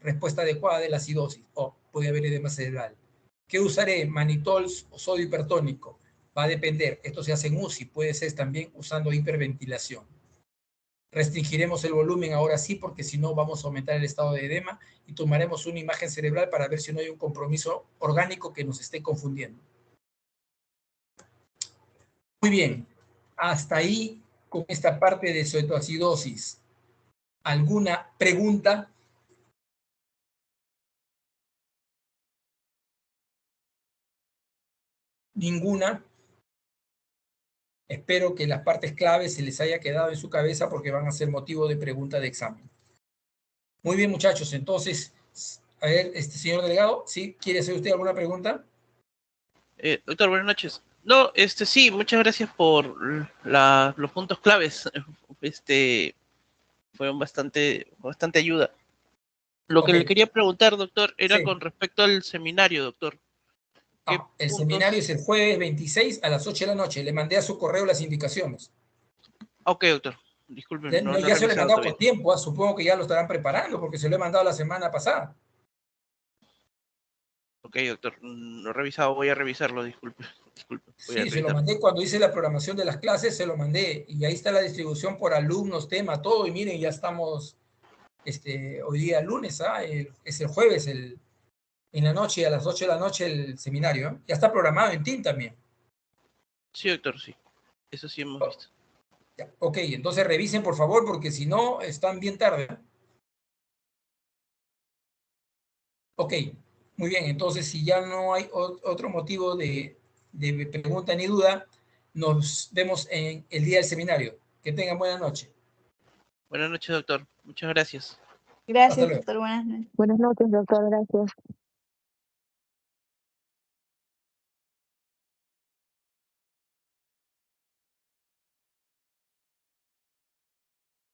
respuesta adecuada de la acidosis. Puede haber edema cerebral. ¿Qué usaré? Manitol o sodio hipertónico. Va a depender. Esto se hace en UCI. Puede ser también usando hiperventilación. Restringiremos el volumen ahora sí, porque si no vamos a aumentar el estado de edema y tomaremos una imagen cerebral para ver si no hay un compromiso orgánico que nos esté confundiendo. Muy bien, hasta ahí con esta parte de cetoacidosis. ¿Alguna pregunta? Ninguna. Espero que las partes claves se les haya quedado en su cabeza porque van a ser motivo de pregunta de examen. Muy bien, muchachos. Entonces, a ver, señor delegado, ¿sí? ¿Quiere hacer usted alguna pregunta?
Doctor, buenas noches. No, sí, muchas gracias por los puntos claves. Fueron bastante ayuda. Lo que le quería preguntar, doctor, era con respecto al seminario, doctor.
El seminario es el jueves 26 a las 8 de la noche. Le mandé a su correo las indicaciones.
Ok, doctor. Disculpen,
ya se lo he mandado con tiempo. Supongo que ya lo estarán preparando porque se lo he mandado la semana pasada.
Ok, doctor. Lo he revisado. Voy a revisarlo. Disculpe.
Sí, se lo mandé cuando hice la programación de las clases. Se lo mandé. Y ahí está la distribución por alumnos, tema, todo. Y miren, ya estamos hoy día lunes. Es el jueves, en la noche, a las 8 de la noche, el seminario. Ya está programado en Team también.
Sí, doctor, sí. Eso sí hemos visto.
Ya, ok, entonces revisen, por favor, porque si no, están bien tarde. Ok, muy bien. Entonces, si ya no hay otro motivo de pregunta ni duda, nos vemos en el día del seminario. Que tengan buena noche.
Buenas noches, doctor. Muchas gracias.
Gracias, doctor. Buenas noches. Buenas noches, doctor. Gracias.